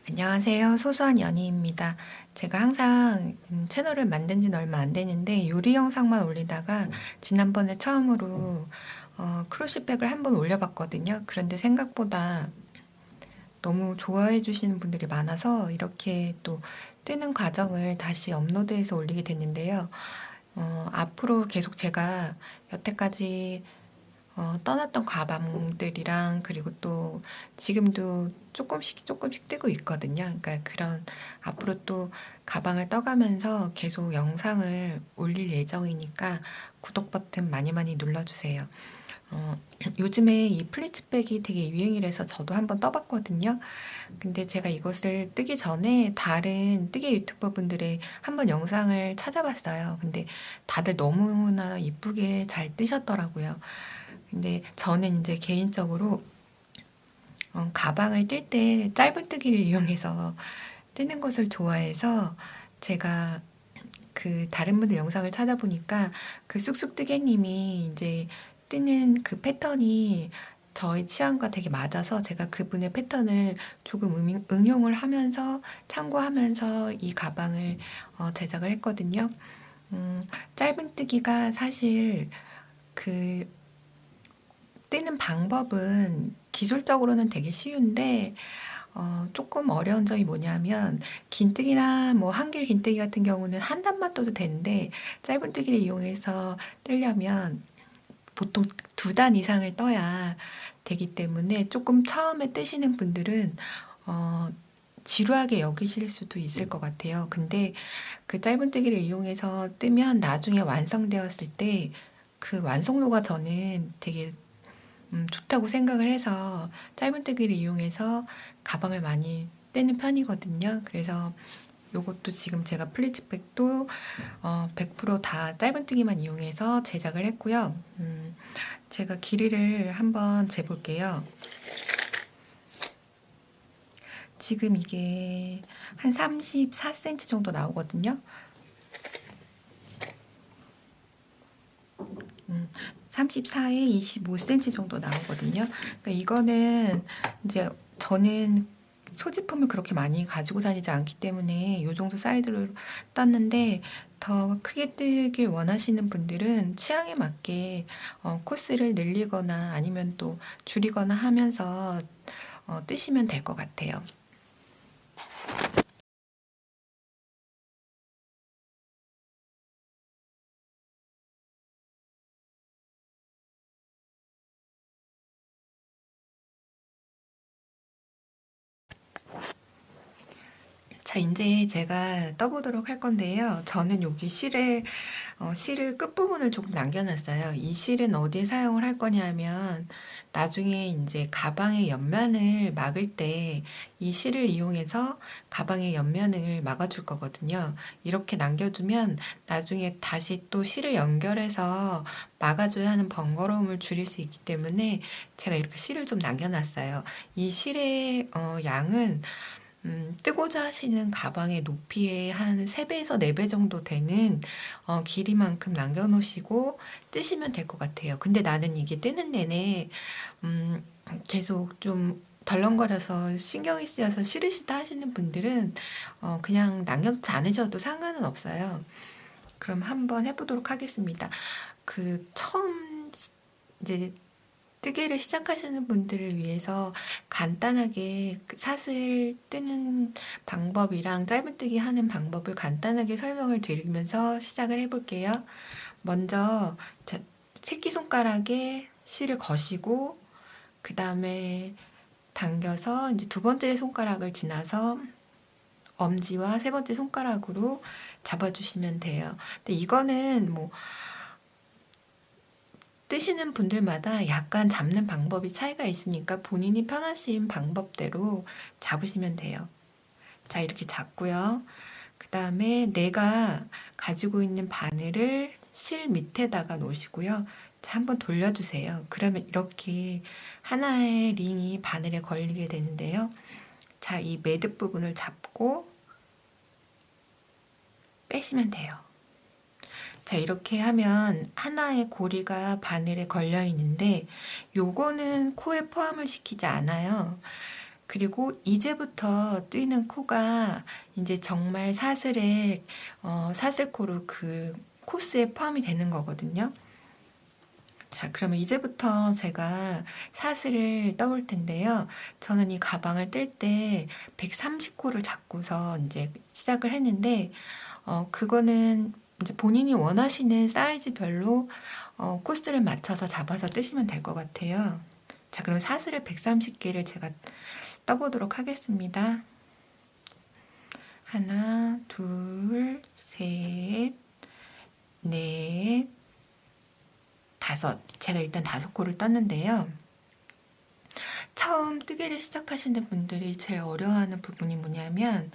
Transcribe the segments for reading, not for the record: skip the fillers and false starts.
안녕하세요. 소소한 연희입니다. 제가 항상 채널을 만든 지는 얼마 안 되는데 요리 영상만 올리다가 지난번에 처음으로 크로시백을 한번 올려봤거든요. 그런데 생각보다 너무 좋아해 주시는 분들이 많아서 이렇게 또 뜨는 과정을 다시 업로드해서 올리게 됐는데요. 앞으로 계속 제가 여태까지 떠났던 가방들이랑 그리고 또 지금도 조금씩 조금씩 뜨고 있거든요. 그러니까 그런 앞으로 또 가방을 떠가면서 계속 영상을 올릴 예정이니까 구독 버튼 많이 많이 눌러주세요. 요즘에 이 플리츠백이 되게 유행이라서 저도 한번 떠봤거든요. 근데 제가 이것을 뜨기 전에 다른 뜨개 유튜버 분들의 한번 영상을 찾아봤어요. 근데 다들 너무나 이쁘게 잘 뜨셨더라고요. 근데 저는 이제 개인적으로 가방을 뜰 때 짧은 뜨기를 이용해서 뜨는 것을 좋아해서 제가 그 다른 분들 영상을 찾아보니까 그 쑥쑥뜨개님이 이제 뜨는 그 패턴이 저의 취향과 되게 맞아서 제가 그분의 패턴을 조금 응용을 하면서 참고하면서 이 가방을 제작을 했거든요. 짧은 뜨기가 사실 그 뜨는 방법은 기술적으로는 되게 쉬운데 조금 어려운 점이 뭐냐면 긴뜨기나 뭐 한길 긴뜨기 같은 경우는 한 단만 떠도 되는데 짧은 뜨기를 이용해서 뜨려면 보통 두 단 이상을 떠야 되기 때문에 조금 처음에 뜨시는 분들은 지루하게 여기실 수도 있을 것 같아요. 근데 그 짧은 뜨기를 이용해서 뜨면 나중에 완성되었을 때 그 완성도가 저는 되게 좋다고 생각을 해서 짧은뜨기를 이용해서 가방을 많이 떼는 편이거든요. 그래서 요것도 지금 제가 플리츠백도 100%다 짧은뜨기만 이용해서 제작을 했고요. 제가 길이를 한번 재볼게요. 지금 이게 한 34cm 정도 나오거든요. 34에 25cm 정도 나오거든요. 그러니까 이거는 이제 저는 소지품을 그렇게 많이 가지고 다니지 않기 때문에 이 정도 사이즈로 땄는데 더 크게 뜨길 원하시는 분들은 취향에 맞게 코스를 늘리거나 아니면 또 줄이거나 하면서 뜨시면 될 것 같아요. 자, 이제 제가 떠보도록 할 건데요. 저는 여기 실을 끝부분을 조금 남겨놨어요. 이 실은 어디에 사용을 할 거냐면, 나중에 이제 가방의 옆면을 막을 때 이 실을 이용해서 가방의 옆면을 막아줄 거거든요. 이렇게 남겨두면 나중에 다시 또 실을 연결해서 막아줘야 하는 번거로움을 줄일 수 있기 때문에 제가 이렇게 실을 좀 남겨놨어요. 이 실의 양은 뜨고자 하시는 가방의 높이의 한 3배에서 4배 정도 되는 길이만큼 남겨놓으시고 뜨시면 될 것 같아요. 근데 나는 이게 뜨는 내내 계속 좀 덜렁거려서 신경이 쓰여서 싫으시다 하시는 분들은 그냥 남겨놓지 않으셔도 상관은 없어요. 그럼 한번 해보도록 하겠습니다. 그 처음 이제 뜨개를 시작하시는 분들을 위해서 간단하게 그 사슬 뜨는 방법이랑 짧은뜨기 하는 방법을 간단하게 설명을 드리면서 시작을 해볼게요. 먼저 새끼손가락에 실을 거시고 그 다음에 당겨서 이제 두 번째 손가락을 지나서 엄지와 세 번째 손가락으로 잡아주시면 돼요. 근데 이거는 뭐 뜨시는 분들마다 약간 잡는 방법이 차이가 있으니까 본인이 편하신 방법대로 잡으시면 돼요. 자, 이렇게 잡고요. 그 다음에 내가 가지고 있는 바늘을 실 밑에다가 놓으시고요. 자, 한번 돌려주세요. 그러면 이렇게 하나의 링이 바늘에 걸리게 되는데요. 자, 이 매듭 부분을 잡고 빼시면 돼요. 자, 이렇게 하면 하나의 고리가 바늘에 걸려 있는데 요거는 코에 포함을 시키지 않아요. 그리고 이제부터 뜨는 코가 이제 정말 사슬에 사슬코로 그 코스에 포함이 되는 거거든요. 자, 그러면 이제부터 제가 사슬을 떠볼 텐데요. 저는 이 가방을 뜰 때 130코를 잡고서 이제 시작을 했는데, 그거는 이제 본인이 원하시는 사이즈별로 코스를 맞춰서 잡아서 뜨시면 될 것 같아요. 자, 그럼 사슬을 130개를 제가 떠보도록 하겠습니다. 하나, 둘, 셋, 넷, 다섯. 제가 일단 5코를 떴는데요. 처음 뜨기를 시작하시는 분들이 제일 어려워하는 부분이 뭐냐면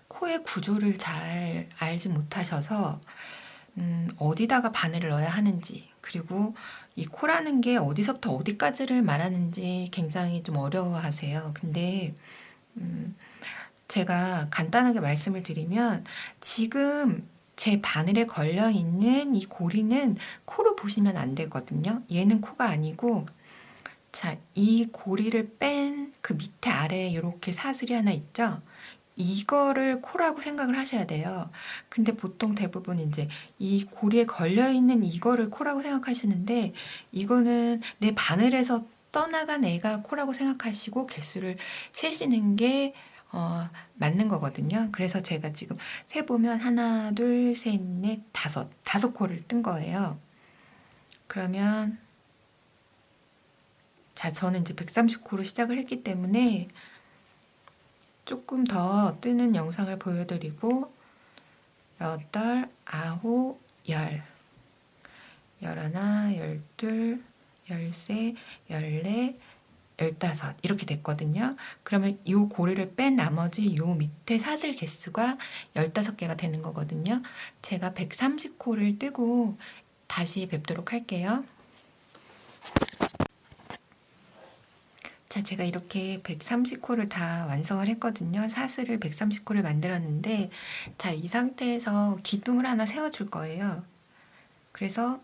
코의 구조를 잘 알지 못하셔서 어디다가 바늘을 넣어야 하는지, 그리고 이 코라는 게 어디서부터 어디까지를 말하는지 굉장히 좀 어려워하세요. 근데 제가 간단하게 말씀을 드리면 지금 제 바늘에 걸려 있는 이 고리는 코로 보시면 안 되거든요. 얘는 코가 아니고, 자, 이 고리를 뺀 그 밑에 아래에 이렇게 사슬이 하나 있죠? 이거를 코라고 생각을 하셔야 돼요. 근데 보통 대부분 이제 이 고리에 걸려 있는 이거를 코라고 생각하시는데, 이거는 내 바늘에서 떠나간 애가 코라고 생각하시고 개수를 세시는 게 맞는 거거든요. 그래서 제가 지금 세보면 하나, 둘, 셋, 넷, 다섯 코를 뜬 거예요. 그러면 자, 저는 이제 130코로 시작을 했기 때문에 조금 더 뜨는 영상을 보여드리고, 여덟, 아홉, 열, 열하나, 열둘, 열세, 열네, 15 이렇게 됐거든요. 그러면 이 고리를 뺀 나머지 이 밑에 사슬 개수가 15개가 되는 거거든요. 제가 130코를 뜨고 다시 뵙도록 할게요. 자, 제가 이렇게 130코를 다 완성을 했거든요. 사슬을 130코를 만들었는데, 자, 이 상태에서 기둥을 하나 세워줄 거예요. 그래서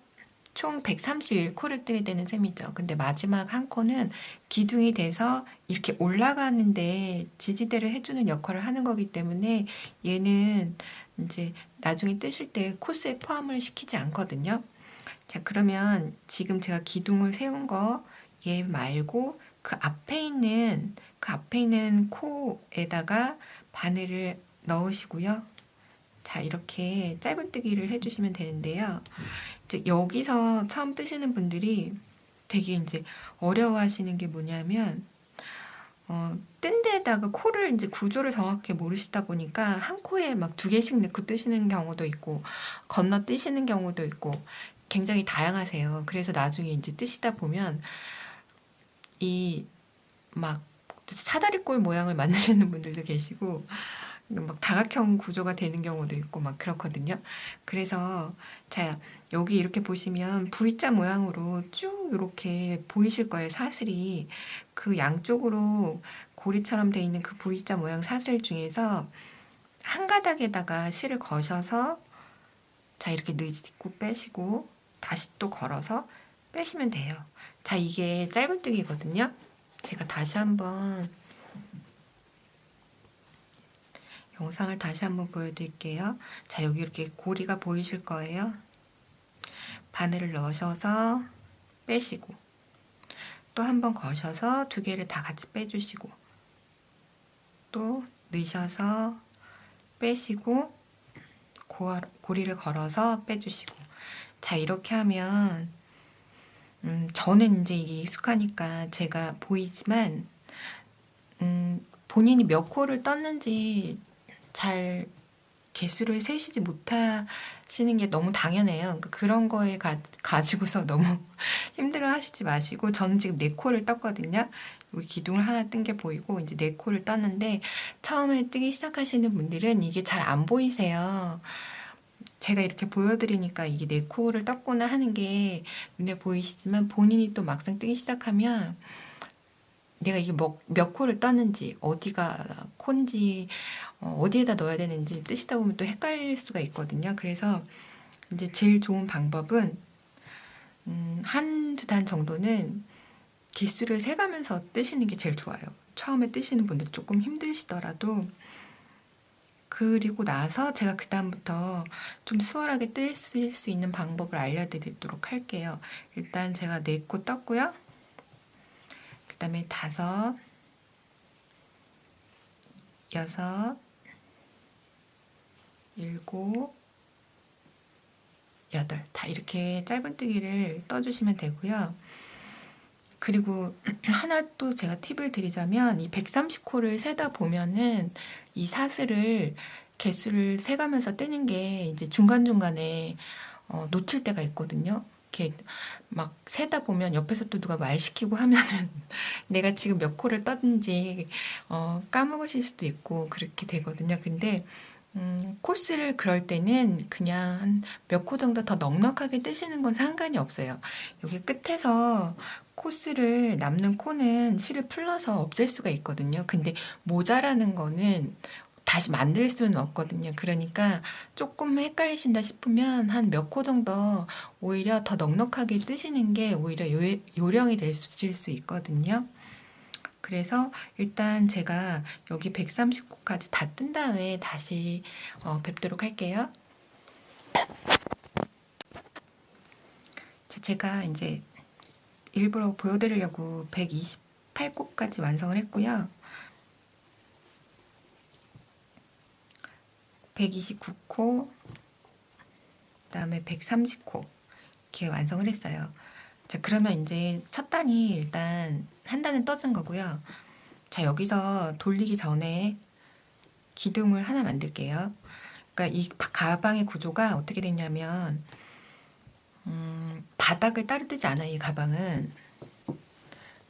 총 131코를 뜨게 되는 셈이죠. 근데 마지막 한 코는 기둥이 돼서 이렇게 올라가는데 지지대를 해주는 역할을 하는 거기 때문에 얘는 이제 나중에 뜨실 때 코스에 포함을 시키지 않거든요. 자, 그러면 지금 제가 기둥을 세운 거 얘 말고 그 앞에 있는 코에다가 바늘을 넣으시고요. 자, 이렇게 짧은뜨기를 해주시면 되는데요. 이제 여기서 처음 뜨시는 분들이 되게 이제 어려워하시는 게 뭐냐면, 뜬 데다가 코를 이제 구조를 정확하게 모르시다 보니까 한 코에 막 2개씩 넣고 뜨시는 경우도 있고, 건너 뜨시는 경우도 있고, 굉장히 다양하세요. 그래서 나중에 이제 뜨시다 보면, 이 막 사다리꼴 모양을 만드시는 분들도 계시고, 막 다각형 구조가 되는 경우도 있고 막 그렇거든요. 그래서 자, 여기 이렇게 보시면 V자 모양으로 쭉 이렇게 보이실 거예요. 사슬이 그 양쪽으로 고리처럼 돼 있는 그 V자 모양 사슬 중에서 한 가닥에다가 실을 거셔서 자, 이렇게 넣고 빼시고 다시 또 걸어서 빼시면 돼요. 자, 이게 짧은뜨기거든요. 제가 다시 한번 영상을 다시 한번 보여드릴게요. 자, 여기 이렇게 고리가 보이실 거예요. 바늘을 넣으셔서 빼시고, 또 한 번 거셔서 2개를 다 같이 빼주시고, 또 넣으셔서 빼시고, 고리를 걸어서 빼주시고. 자, 이렇게 하면 저는 이제 이게 익숙하니까 제가 보이지만 본인이 몇 코를 떴는지 잘 개수를 세시지 못하시는 게 너무 당연해요. 그러니까 그런 거에 가지고서 너무 힘들어 하시지 마시고, 저는 지금 4코를 떴거든요. 여기 기둥을 하나 뜬 게 보이고 이제 4코를 떴는데, 처음에 뜨기 시작하시는 분들은 이게 잘 안 보이세요. 제가 이렇게 보여드리니까 이게 내 코를 떴구나 하는 게 눈에 보이시지만 본인이 또 막상 뜨기 시작하면 내가 이게 몇 코를 떴는지 어디가 콘지 어디에다 넣어야 되는지 뜨시다 보면 또 헷갈릴 수가 있거든요. 그래서 이제 제일 좋은 방법은 한두 단 정도는 기수를 세가면서 뜨시는 게 제일 좋아요. 처음에 뜨시는 분들이 조금 힘드시더라도. 그리고 나서 제가 그 다음부터 좀 수월하게 뜰 수 있는 방법을 알려드리도록 할게요. 일단 제가 4코 떴고요. 그 다음에 5, 6, 7, 8 다 이렇게 짧은뜨기를 떠주시면 되고요. 그리고 하나 또 제가 팁을 드리자면 이 130코를 세다 보면은 이 사슬을 개수를 세가면서 뜨는 게 이제 중간중간에 놓칠 때가 있거든요. 이렇게 막 세다 보면 옆에서 또 누가 말 시키고 하면은 내가 지금 몇 코를 떴는지 까먹으실 수도 있고 그렇게 되거든요. 근데 코스를 그럴 때는 그냥 한 몇 코 정도 더 넉넉하게 뜨시는 건 상관이 없어요. 여기 끝에서 코스를 남는 코는 실을 풀러서 없앨 수가 있거든요. 근데 모자라는 거는 다시 만들 수는 없거든요. 그러니까 조금 헷갈리신다 싶으면 한 몇 코 정도 오히려 더 넉넉하게 뜨시는 게 오히려 요령이 될 수 있거든요. 그래서 일단 제가 여기 130코까지 다 뜬 다음에 다시 뵙도록 할게요. 제가 이제 일부러 보여드리려고 128코까지 완성을 했고요. 129코, 그 다음에 130코 이렇게 완성을 했어요. 자, 그러면 이제 첫 단이 일단 한 단은 떠진 거고요. 자, 여기서 돌리기 전에 기둥을 하나 만들게요. 그러니까 이 가방의 구조가 어떻게 됐냐면 바닥을 따로 뜨지 않아요, 이 가방은.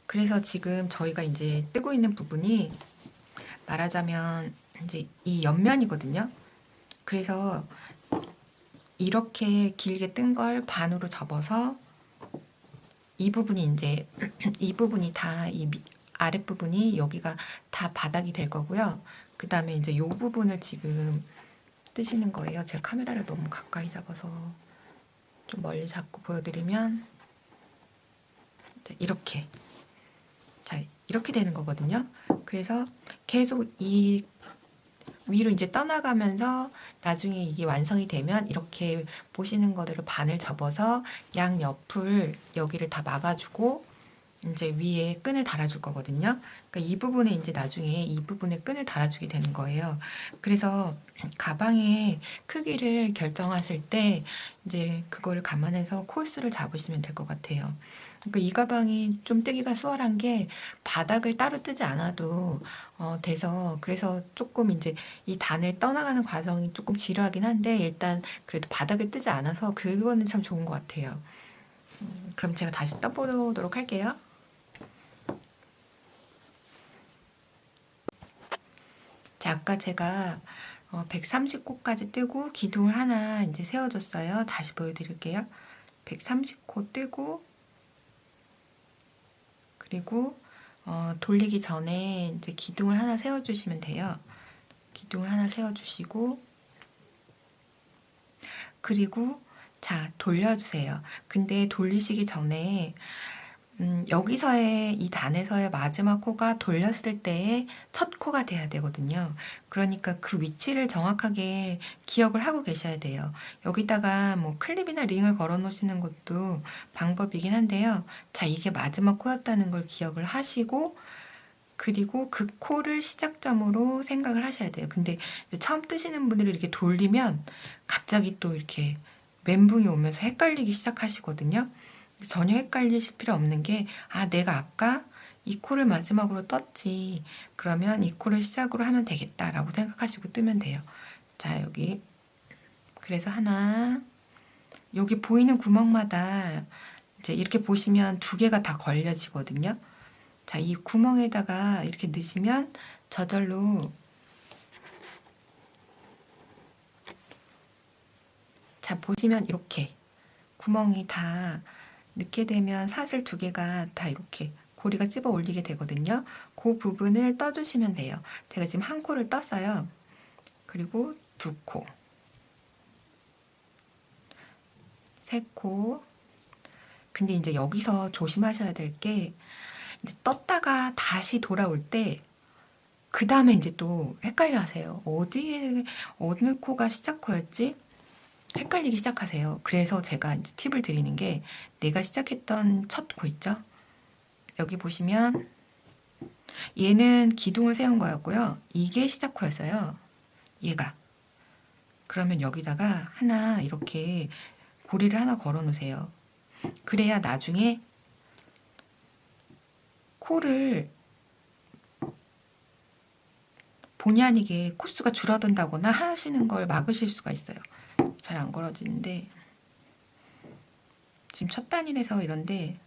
그래서 지금 저희가 이제 뜨고 있는 부분이 말하자면 이제 이 옆면이거든요. 그래서 이렇게 길게 뜬 걸 반으로 접어서 이 부분이 이제 이 부분이 다 이 아랫부분이 여기가 다 바닥이 될 거고요. 그 다음에 이제 이 부분을 지금 뜨시는 거예요. 제가 카메라를 너무 가까이 잡아서 좀 멀리 잡고 보여드리면 이렇게 자 이렇게 되는 거거든요. 그래서 계속 이 위로 이제 떠나가면서 나중에 이게 완성이 되면 이렇게 보시는 거대로 반을 접어서 양 옆을 여기를 다 막아주고 이제 위에 끈을 달아줄 거거든요. 그러니까 이 부분에 이제 나중에 이 부분에 끈을 달아주게 되는 거예요. 그래서 가방의 크기를 결정하실 때 이제 그거를 감안해서 코수를 잡으시면 될 것 같아요. 그러니까 이 가방이 좀 뜨기가 수월한 게 바닥을 따로 뜨지 않아도 돼서 그래서 조금 이제 이 단을 떠나가는 과정이 조금 지루하긴 한데 일단 그래도 바닥을 뜨지 않아서 그거는 참 좋은 것 같아요. 그럼 제가 다시 떠보도록 할게요. 자, 아까 제가 130코까지 뜨고 기둥을 하나 이제 세워줬어요. 다시 보여드릴게요. 130코 뜨고 그리고 돌리기 전에 이제 기둥을 하나 세워주시면 돼요. 기둥을 하나 세워주시고 그리고 자 돌려주세요. 근데 돌리시기 전에 여기서의 이 단에서의 마지막 코가 돌렸을 때의 첫 코가 돼야 되거든요. 그러니까 그 위치를 정확하게 기억을 하고 계셔야 돼요. 여기다가 뭐 클립이나 링을 걸어 놓으시는 것도 방법이긴 한데요. 자, 이게 마지막 코였다는 걸 기억을 하시고 그리고 그 코를 시작점으로 생각을 하셔야 돼요. 근데 이제 처음 뜨시는 분들이 이렇게 돌리면 갑자기 또 이렇게 멘붕이 오면서 헷갈리기 시작하시거든요. 전혀 헷갈리실 필요 없는 게, 아, 내가 아까 이 코를 마지막으로 떴지. 그러면 이 코를 시작으로 하면 되겠다라고 생각하시고 뜨면 돼요. 자, 여기. 그래서 하나, 여기 보이는 구멍마다 이제 이렇게 보시면 두 개가 다 걸려지거든요. 자, 이 구멍에다가 이렇게 넣으시면 저절로 자, 보시면 이렇게 구멍이 다 넣게 되면 사슬 두 개가 다 이렇게 고리가 찝어 올리게 되거든요. 그 부분을 떠주시면 돼요. 제가 지금 한 코를 떴어요. 그리고 두 코, 세 코. 근데 이제 여기서 조심하셔야 될 게 이제 떴다가 다시 돌아올 때 그 다음에 이제 또 헷갈려 하세요. 어디에, 어느 코가 시작 코였지? 헷갈리기 시작하세요. 그래서 제가 이제 팁을 드리는 게 내가 시작했던 첫 코 있죠? 여기 보시면 얘는 기둥을 세운 거였고요. 이게 시작 코였어요. 얘가. 그러면 여기다가 하나 이렇게 고리를 하나 걸어 놓으세요. 그래야 나중에 코를 본의 아니게 코수가 줄어든다거나 하시는 걸 막으실 수가 있어요. 잘 안 걸어지는데 지금 첫 단이라서 이런데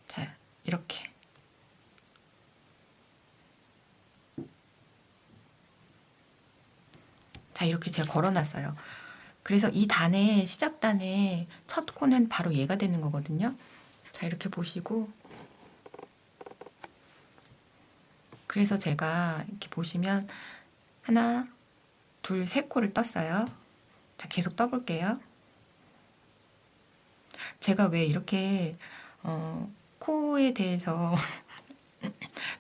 자 이렇게 자 이렇게 제가 걸어놨어요. 그래서 이 단의 시작 단의 첫 코는 바로 얘가 되는 거거든요. 자 이렇게 보시고 그래서 제가 이렇게 보시면 하나 둘 세 코를 떴어요. 자 계속 떠볼게요. 제가 왜 이렇게 코에 대해서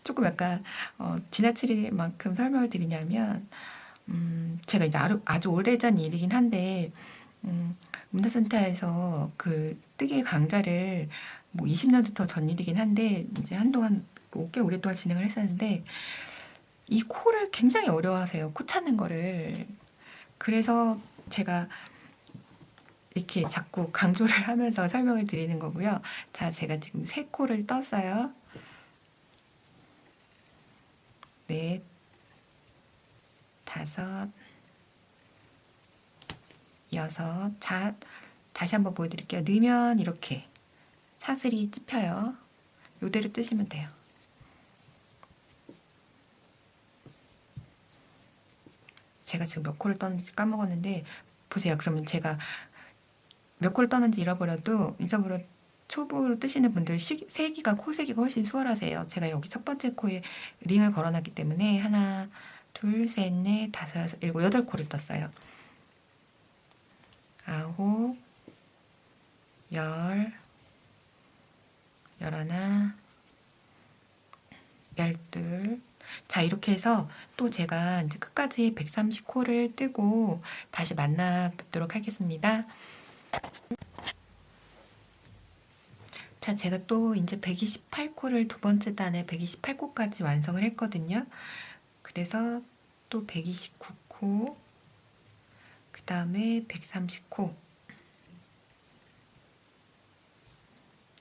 조금 약간 지나칠 만큼 설명을 드리냐면 제가 이제 아주 오래전 일이긴 한데 문화센터에서 그 뜨개 강좌를 뭐 20년도 더 전 일이긴 한데 이제 한동안 꽤 오랫동안 진행을 했었는데 이 코를 굉장히 어려워하세요. 코 찾는 거를. 그래서 제가 이렇게 자꾸 강조를 하면서 설명을 드리는 거고요. 자, 제가 지금 세 코를 떴어요. 넷, 다섯, 여섯. 자, 다시 한번 보여드릴게요. 넣으면 이렇게 사슬이 찝혀요. 요대로 뜨시면 돼요. 제가 지금 몇 코를 떴는지 까먹었는데 보세요. 그러면 제가 몇 코를 떴는지 잊어버려 초보로 뜨시는 분들 세기가 코 세기가 훨씬 수월하세요. 제가 여기 첫 번째 코에 링을 걸어놨기 때문에 하나, 둘, 셋, 넷, 다섯, 여섯, 일곱, 여덟 코를 떴어요. 아홉, 열, 열하나, 열둘. 자, 이렇게 해서 또 제가 이제 끝까지 130코를 뜨고 다시 만나 뵙도록 하겠습니다. 자, 제가 또 이제 128코를 두 번째 단에 128코까지 완성을 했거든요. 그래서 또 129코, 그 다음에 130코.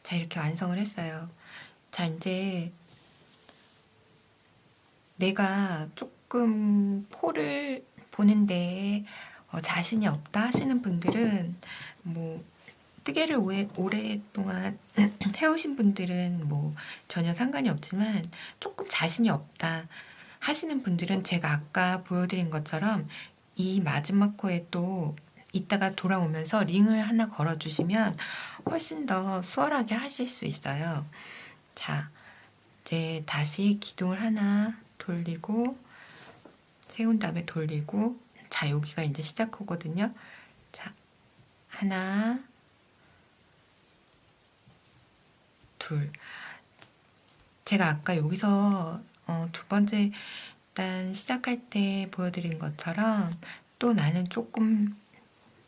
자, 이렇게 완성을 했어요. 자, 이제 내가 조금 코를 보는데 자신이 없다 하시는 분들은 뭐 뜨개를 오랫동안 해오신 분들은 뭐 전혀 상관이 없지만 조금 자신이 없다 하시는 분들은 제가 아까 보여드린 것처럼 이 마지막 코에 또 이따가 돌아오면서 링을 하나 걸어주시면 훨씬 더 수월하게 하실 수 있어요. 자, 이제 다시 기둥을 하나 돌리고 세운 다음에 돌리고 자, 여기가 이제 시작 코거든요. 자, 하나, 둘. 제가 아까 여기서 두 번째 단 시작할 때 보여드린 것처럼 또 나는 조금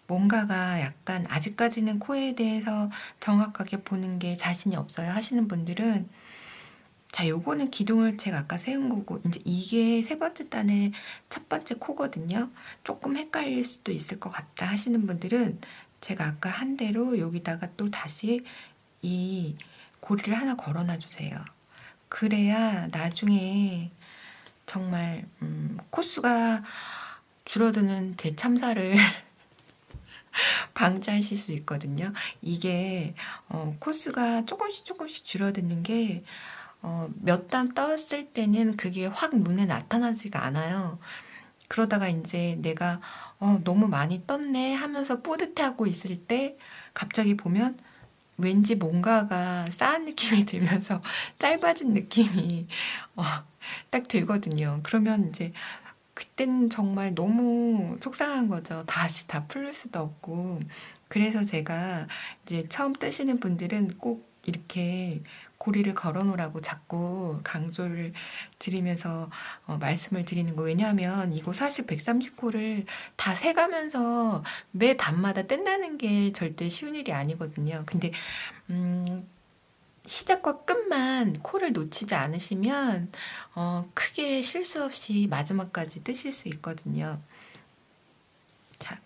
뭔가가 약간 아직까지는 코에 대해서 정확하게 보는 게 자신이 없어요 하시는 분들은 자, 요거는 기둥을 제가 아까 세운 거고 이제 이게 세 번째 단의 첫 번째 코거든요. 조금 헷갈릴 수도 있을 것 같다 하시는 분들은 제가 아까 한 대로 여기다가 또 다시 이 고리를 하나 걸어놔 주세요. 그래야 나중에 정말 코수가 줄어드는 대참사를 방지하실 수 있거든요. 이게 코수가 조금씩 줄어드는 게 몇 단 떴을 때는 그게 확 눈에 나타나지가 않아요. 그러다가 이제 내가 너무 많이 떴네 하면서 뿌듯해하고 있을 때 갑자기 보면 왠지 뭔가가 쌓은 느낌이 들면서 짧아진 느낌이 어, 딱 들거든요. 그러면 이제 그때는 정말 너무 속상한 거죠. 다시 다 풀릴 수도 없고. 그래서 제가 이제 처음 뜨시는 분들은 꼭 이렇게 고리를 걸어 놓으라고 자꾸 강조를 드리면서 말씀을 드리는 거. 왜냐하면 이거 사실 130코를 다 세가면서 매 단마다 뜬다는 게 절대 쉬운 일이 아니거든요. 근데 음, 시작과 끝만 코를 놓치지 않으시면 크게 실수 없이 마지막까지 뜨실 수 있거든요. 자,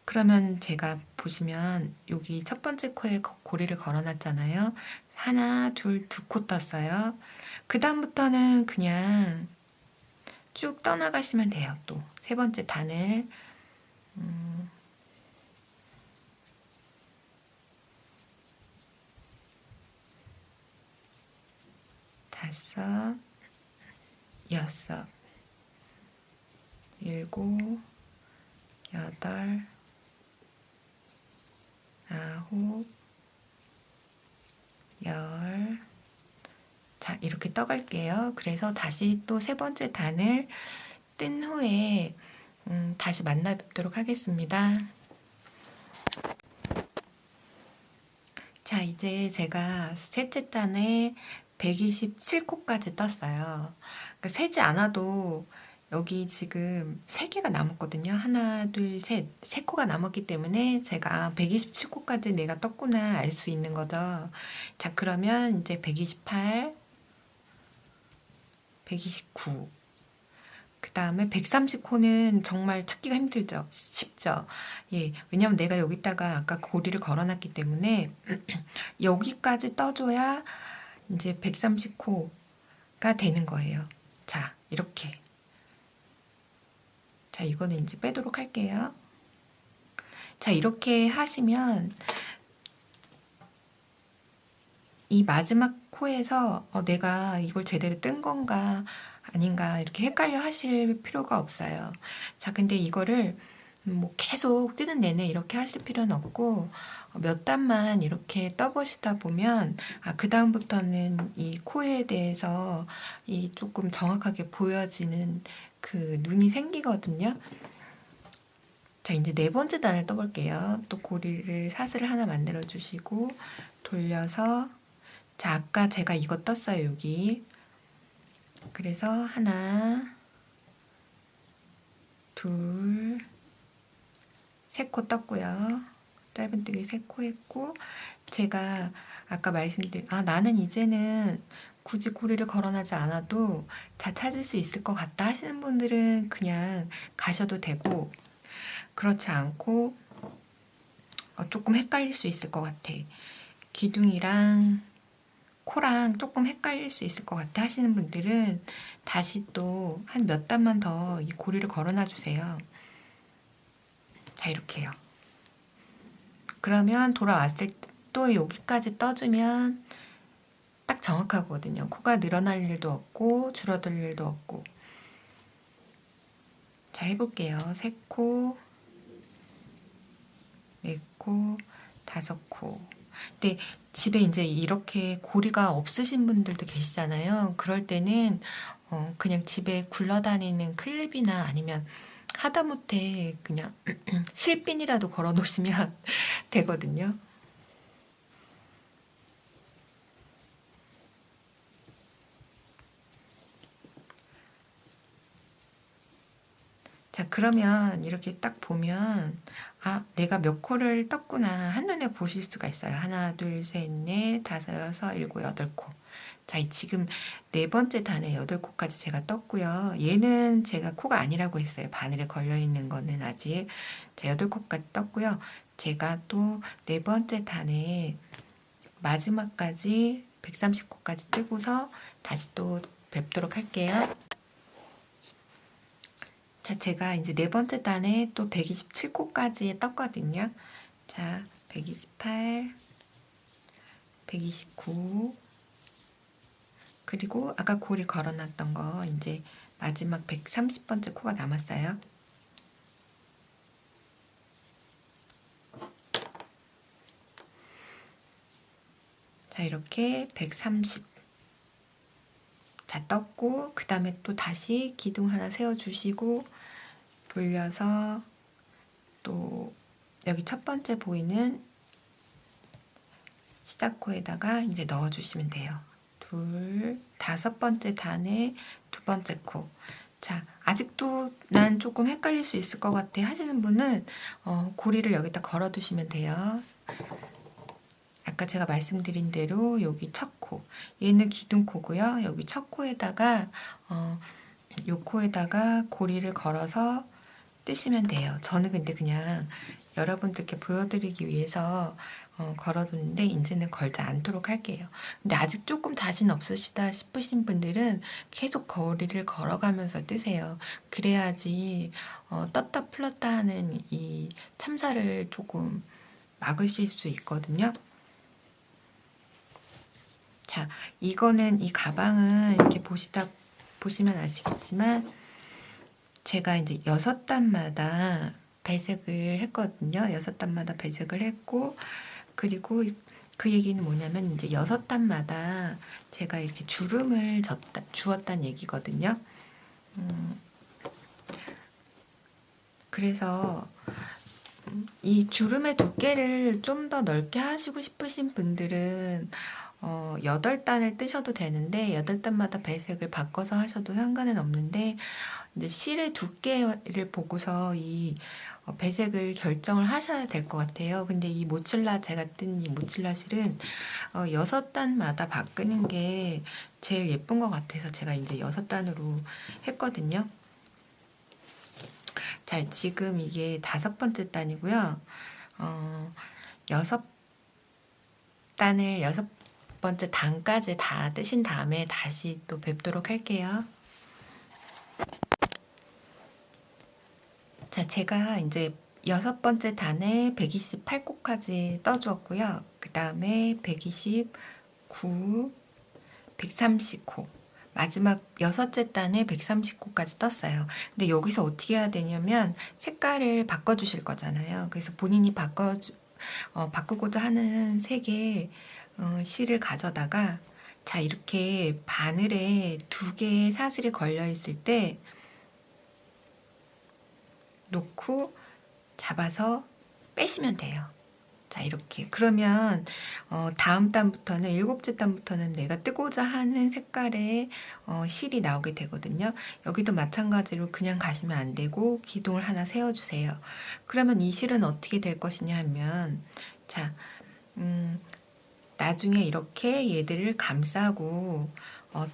그러면 제가 보시면 여기 첫 번째 코에 고리를 걸어놨잖아요. 하나, 둘, 두 코 떴어요. 그 다음부터는 그냥 쭉 떠나가시면 돼요. 또 세 번째 단을 음, 다섯, 여섯, 일곱, 여덟, 아홉, 열. 자, 이렇게 떠갈게요. 그래서 다시 또 세 번째 단을 뜬 후에 다시 만나 뵙도록 하겠습니다. 자, 이제 제가 셋째 단에 127코까지 떴어요. 그러니까 세지 않아도 여기 지금 3개가 남았거든요. 하나, 둘, 셋. 3코가 남았기 때문에 제가 127코까지 내가 떴구나 알 수 있는 거죠. 자, 그러면 이제 128, 129. 그 다음에 130코는 정말 찾기가 힘들죠. 쉽죠. 예. 왜냐면 내가 여기다가 아까 고리를 걸어놨기 때문에 여기까지 떠줘야 이제 130코가 되는 거예요. 자, 이렇게. 자, 이거는 이제 빼도록 할게요. 자, 이렇게 하시면 이 마지막 코에서 내가 이걸 제대로 뜬 건가 아닌가 이렇게 헷갈려 하실 필요가 없어요. 자, 근데 이거를 뭐 계속 뜨는 내내 이렇게 하실 필요는 없고 몇 단만 이렇게 떠보시다 보면 그 다음부터는 이 코에 대해서 이 조금 정확하게 보여지는 그 눈이 생기거든요. 자, 이제 네 번째 단을 떠볼게요. 또 고리를 사슬을 하나 만들어 주시고 돌려서 자, 아까 제가 이거 떴어요, 여기. 그래서 하나, 둘, 세 코 떴고요. 짧은뜨기 세 코 했고 제가 아까 말씀드린 나는 이제는 굳이 고리를 걸어놔지 않아도 잘 찾을 수 있을 것 같다 하시는 분들은 그냥 가셔도 되고 그렇지 않고 조금 헷갈릴 수 있을 것 같아. 기둥이랑 코랑 조금 헷갈릴 수 있을 것 같아 하시는 분들은 다시 또 한 몇 단만 더 이 고리를 걸어놔 주세요. 자, 이렇게요. 그러면 돌아왔을 때 또 여기까지 떠주면 딱 정확하거든요. 코가 늘어날 일도 없고 줄어들 일도 없고. 자, 해볼게요. 3코, 4코, 5코. 근데 집에 이제 이렇게 고리가 없으신 분들도 계시잖아요. 그럴 때는 그냥 집에 굴러다니는 클립이나 아니면 하다못해 그냥 실핀이라도 걸어 놓으시면 되거든요. 자, 그러면 이렇게 딱 보면 내가 몇 코를 떴구나 한눈에 보실 수가 있어요. 하나, 둘, 셋, 넷, 다섯, 여섯, 일곱, 여덟 코. 자, 지금 네 번째 단에 여덟 코까지 제가 떴고요. 얘는 제가 코가 아니라고 했어요. 바늘에 걸려 있는 거는 아직. 자, 여덟 코까지 떴고요. 제가 또 네 번째 단에 마지막까지 130코까지 뜨고서 다시 또 뵙도록 할게요. 자, 제가 이제 네 번째 단에 또 127코까지 떴거든요. 자, 128, 129, 그리고 아까 고리 걸어놨던 거 이제 마지막 130번째 코가 남았어요. 자, 이렇게 130. 자, 떴고, 그 다음에 또 다시 기둥 하나 세워주시고, 돌려서 또 여기 첫 번째 보이는 시작코에다가 이제 넣어주시면 돼요. 둘, 다섯 번째 단에 두 번째 코. 자, 아직도 난 조금 헷갈릴 수 있을 것 같아 하시는 분은 고리를 여기다 걸어 두시면 돼요. 아까 제가 말씀드린 대로 여기 첫 코, 얘는 기둥코고요. 여기 첫 코에다가 요 코에다가 고리를 걸어서 뜨시면 돼요. 저는 근데 그냥 여러분들께 보여드리기 위해서 걸어두는데 이제는 걸지 않도록 할게요. 근데 아직 조금 자신 없으시다 싶으신 분들은 계속 거리를 걸어가면서 뜨세요. 그래야지 떴다 풀었다 하는 이 참사를 조금 막으실 수 있거든요. 자, 이거는 이 가방은 이렇게 보시면 아시겠지만 제가 이제 6단마다 배색을 했거든요. 6단마다 배색을 했고, 그리고 그 얘기는 뭐냐면 이제 6단마다 제가 이렇게 주름을 주었다는 얘기거든요. 그래서 이 주름의 두께를 좀 더 넓게 하시고 싶으신 분들은 8단을 뜨셔도 되는데 8단마다 배색을 바꿔서 하셔도 상관은 없는데 이제 실의 두께를 보고서 이 배색을 결정을 하셔야 될 것 같아요. 근데 이 모칠라 제가 뜬 이 모칠라 실은 6단마다 바꾸는 게 제일 예쁜 것 같아서 제가 이제 6단으로 했거든요. 자, 지금 이게 5번째 단이고요. 6단을 6번째 단까지 다 뜨신 다음에 다시 또 뵙도록 할게요. 자, 제가 이제 6번째 단에 128코까지 떠주었고요. 그 다음에 129, 130코. 마지막 6째 단에 130코까지 떴어요. 근데 여기서 어떻게 해야 되냐면 색깔을 바꿔주실 거잖아요. 그래서 본인이 바꾸고자 하는 색의 실을 가져다가 자, 이렇게 바늘에 2개의 사슬이 걸려 있을 때 놓고 잡아서 빼시면 돼요. 자, 이렇게. 그러면 다음 단부터는 7째 단부터는 내가 뜨고자 하는 색깔의 실이 나오게 되거든요. 여기도 마찬가지로 그냥 가시면 안 되고 기둥을 하나 세워주세요. 그러면 이 실은 어떻게 될 것이냐 하면 자, 나중에 이렇게 얘들을 감싸고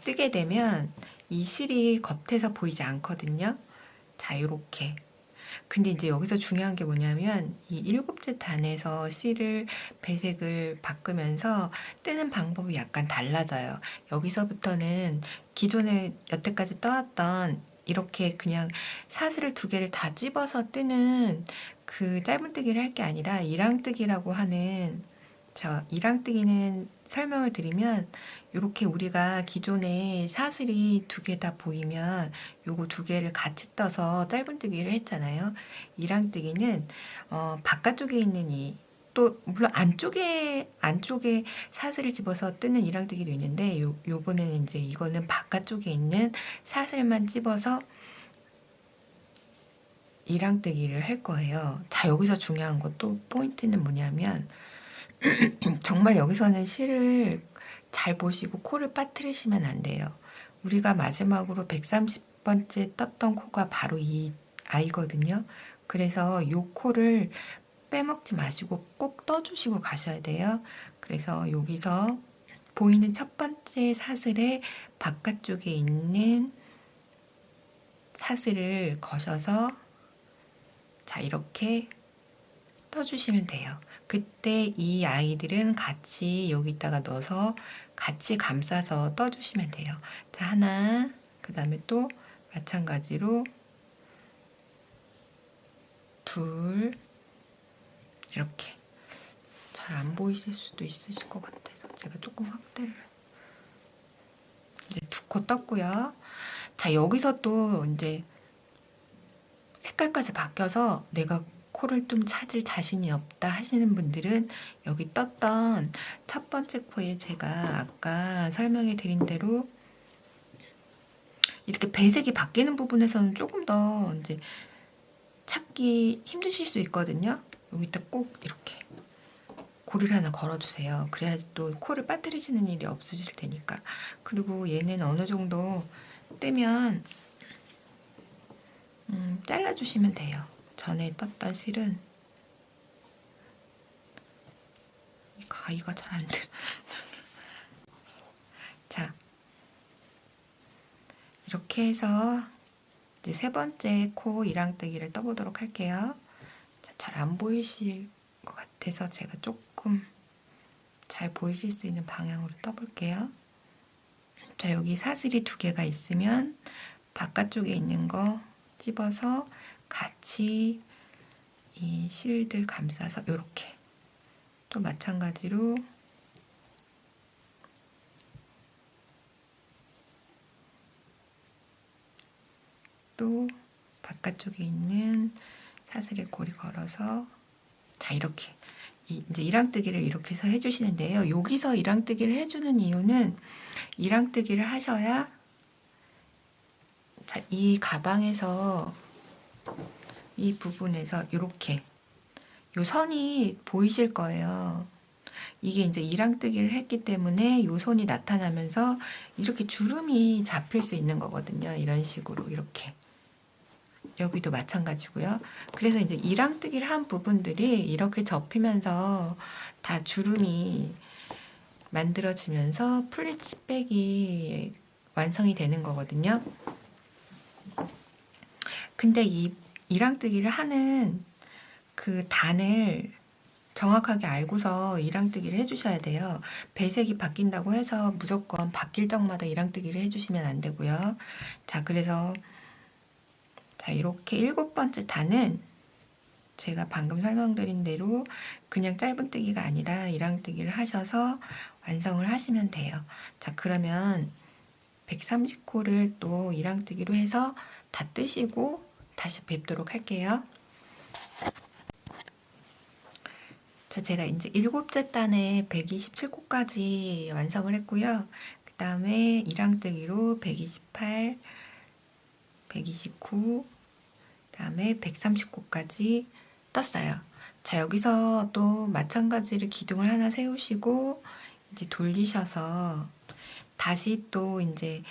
뜨게 되면 이 실이 겉에서 보이지 않거든요. 자, 이렇게. 근데 이제 여기서 중요한 게 뭐냐면 이 7째 단에서 실을 배색을 바꾸면서 뜨는 방법이 약간 달라져요. 여기서부터는 기존에 여태까지 떠왔던 이렇게 그냥 사슬을 2개를 다 찝어서 뜨는 그 짧은뜨기를 할 게 아니라 이랑뜨기라고 하는 이랑뜨기는 설명을 드리면 이렇게 우리가 기존에 사슬이 2개 다 보이면 요거 2개를 같이 떠서 짧은뜨기를 했잖아요. 이랑뜨기는 바깥쪽에 있는 또 물론 안쪽에 사슬을 집어서 뜨는 이랑뜨기도 있는데 요번에는 이제 이거는 바깥쪽에 있는 사슬만 집어서 이랑뜨기를 할 거예요. 자, 여기서 중요한 것도 포인트는 뭐냐면 정말 여기서는 실을 잘 보시고 코를 빠뜨리시면 안 돼요. 우리가 마지막으로 130번째 떴던 코가 바로 이 아이거든요. 그래서 이 코를 빼먹지 마시고 꼭 떠주시고 가셔야 돼요. 그래서 여기서 보이는 첫 번째 사슬의 바깥쪽에 있는 사슬을 거셔서 자, 이렇게 떠주시면 돼요. 그때 이 아이들은 같이 여기다가 넣어서 같이 감싸서 떠주시면 돼요. 자, 하나, 그 다음에 또 마찬가지로 둘, 이렇게. 잘 안 보이실 수도 있으실 것 같아서 제가 조금 확대를. 이제 2코 떴고요. 자, 여기서 또 이제 색깔까지 바뀌어서 내가 코를 좀 찾을 자신이 없다 하시는 분들은 여기 떴던 첫 번째 코에 제가 아까 설명해 드린 대로 이렇게 배색이 바뀌는 부분에서는 조금 더 이제 찾기 힘드실 수 있거든요. 여기다 꼭 이렇게 고리를 하나 걸어주세요. 그래야지 또 코를 빠뜨리시는 일이 없으실 테니까. 그리고 얘는 어느 정도 뜨면 잘라주시면 돼요. 전에 떴던 실은 가위가 잘 안 들어. 자, 이렇게 해서 이제 세 번째 코 이랑뜨기를 떠보도록 할게요. 잘 안 보이실 것 같아서 제가 조금 잘 보이실 수 있는 방향으로 떠볼게요. 자, 여기 사슬이 두 개가 있으면 바깥쪽에 있는 거 집어서 같이 이 실들 감싸서 이렇게 또 마찬가지로 또 바깥쪽에 있는 사슬에 고리 걸어서 자 이렇게 이제 이랑뜨기를 이렇게 해서 해주시는데요. 여기서 이랑뜨기를 해주는 이유는 이랑뜨기를 하셔야 자, 이 가방에서 이 부분에서 이렇게 요 선이 보이실 거예요. 이게 이제 이랑뜨기를 했기 때문에 요 선이 나타나면서 이렇게 주름이 잡힐 수 있는 거거든요. 이런 식으로 이렇게. 여기도 마찬가지고요. 그래서 이제 이랑뜨기를 한 부분들이 이렇게 접히면서 다 주름이 만들어지면서 플리츠백이 완성이 되는 거거든요. 근데 이 이랑뜨기를 하는 그 단을 정확하게 알고서 이랑뜨기를 해주셔야 돼요. 배색이 바뀐다고 해서 무조건 바뀔 적마다 이랑뜨기를 해주시면 안 되고요. 자, 그래서 자, 이렇게 7번째 단은 제가 방금 설명드린 대로 그냥 짧은뜨기가 아니라 이랑뜨기를 하셔서 완성을 하시면 돼요. 자, 그러면 130코를 또 이랑뜨기로 해서 다 뜨시고 다시 뵙도록 할게요. 자, 제가 이제 7째 단에 127코까지 완성을 했고요. 그 다음에 이랑뜨기로 128, 129, 그 다음에 130코까지 떴어요. 자, 여기서 또 마찬가지로 기둥을 하나 세우시고 이제 돌리셔서 다시 또 이제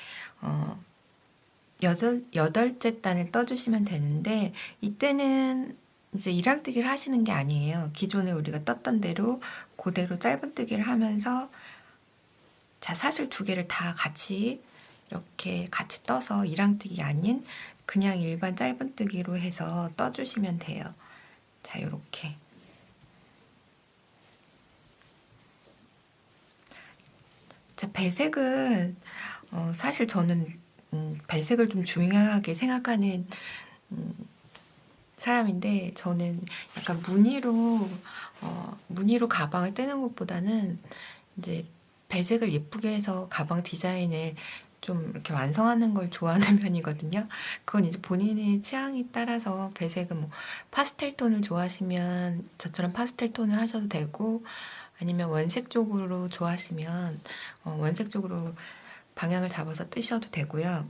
여덟째 단을 떠주시면 되는데 이때는 이제 이랑뜨기를 하시는 게 아니에요. 기존에 우리가 떴던 대로 그대로 짧은뜨기를 하면서 자, 사슬 두 개를 다 같이 이렇게 같이 떠서 이랑뜨기 아닌 그냥 일반 짧은뜨기로 해서 떠주시면 돼요. 자, 요렇게. 자, 배색은 사실 저는 배색을 좀 중요하게 생각하는 사람인데 저는 약간 무늬로 가방을 떼는 것보다는 이제 배색을 예쁘게 해서 가방 디자인을 좀 이렇게 완성하는 걸 좋아하는 편이거든요. 그건 이제 본인의 취향에 따라서 배색은 뭐 파스텔 톤을 좋아하시면 저처럼 파스텔 톤을 하셔도 되고 아니면 원색 쪽으로 좋아하시면 원색 쪽으로 방향을 잡아서 뜨셔도 되고요.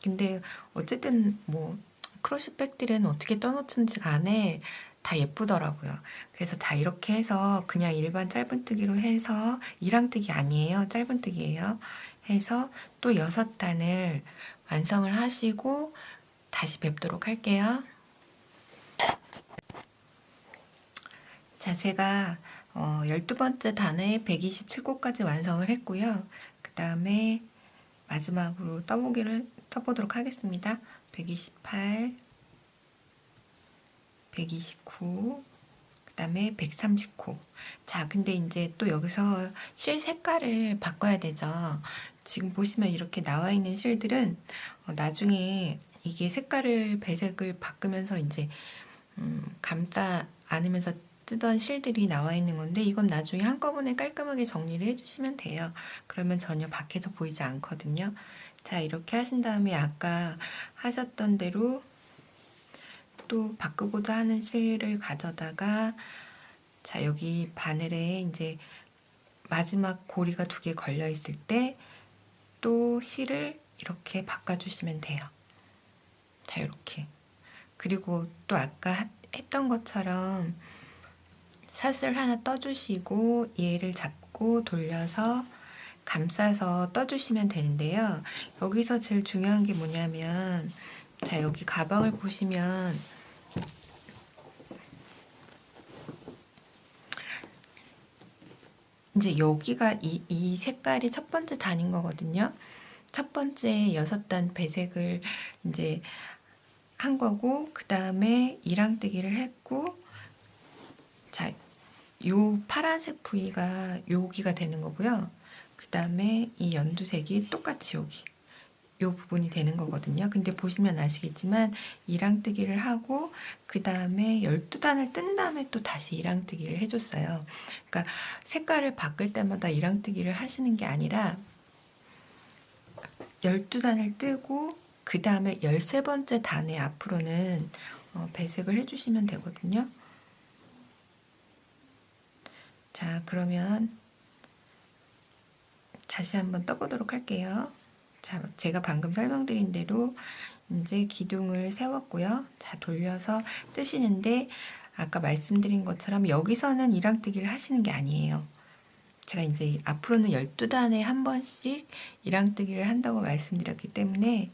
근데 어쨌든 뭐 크로시백들은 어떻게 떠놓든지 간에 다 예쁘더라고요. 그래서 자 이렇게 해서 그냥 일반 짧은뜨기로 해서 이랑뜨기 아니에요. 짧은뜨기예요. 해서 또 6단을 완성을 하시고 다시 뵙도록 할게요. 자, 제가 12번째 단에 127코까지 완성을 했고요. 그 다음에 마지막으로 떠보도록 하겠습니다. 128, 129, 그 다음에 130코. 자, 근데 이제 또 여기서 실 색깔을 바꿔야 되죠. 지금 보시면 이렇게 나와 있는 실들은 나중에 이게 배색을 바꾸면서 이제 감싸 안으면서 뜨던 실들이 나와 있는 건데 이건 나중에 한꺼번에 깔끔하게 정리를 해주시면 돼요. 그러면 전혀 밖에서 보이지 않거든요. 자, 이렇게 하신 다음에 아까 하셨던 대로 또 바꾸고자 하는 실을 가져다가 자, 여기 바늘에 이제 마지막 고리가 2개 걸려 있을 때 또 실을 이렇게 바꿔주시면 돼요. 자, 이렇게. 그리고 또 아까 했던 것처럼 사슬 하나 떠주시고 얘를 잡고 돌려서 감싸서 떠주시면 되는데요. 여기서 제일 중요한 게 뭐냐면 자, 여기 가방을 보시면 이제 여기가 이 색깔이 첫 번째 단인 거거든요. 첫 번째 6단 배색을 이제 한 거고, 그 다음에 이랑뜨기를 했고, 자, 요 파란색 부위가 여기가 되는 거고요. 그 다음에 이 연두색이 똑같이 여기 요 부분이 되는 거거든요. 근데 보시면 아시겠지만 이랑뜨기를 하고 그 다음에 12단을 뜬 다음에 또 다시 이랑뜨기를 해줬어요. 그러니까 색깔을 바꿀 때마다 이랑뜨기를 하시는 게 아니라 12단을 뜨고 그 다음에 13번째 단의 앞으로는 배색을 해주시면 되거든요. 자, 그러면 다시 한번 떠보도록 할게요. 자, 제가 방금 설명드린 대로 이제 기둥을 세웠고요. 자, 돌려서 뜨시는데 아까 말씀드린 것처럼 여기서는 이랑뜨기를 하시는 게 아니에요. 제가 이제 앞으로는 12단에 한 번씩 이랑뜨기를 한다고 말씀드렸기 때문에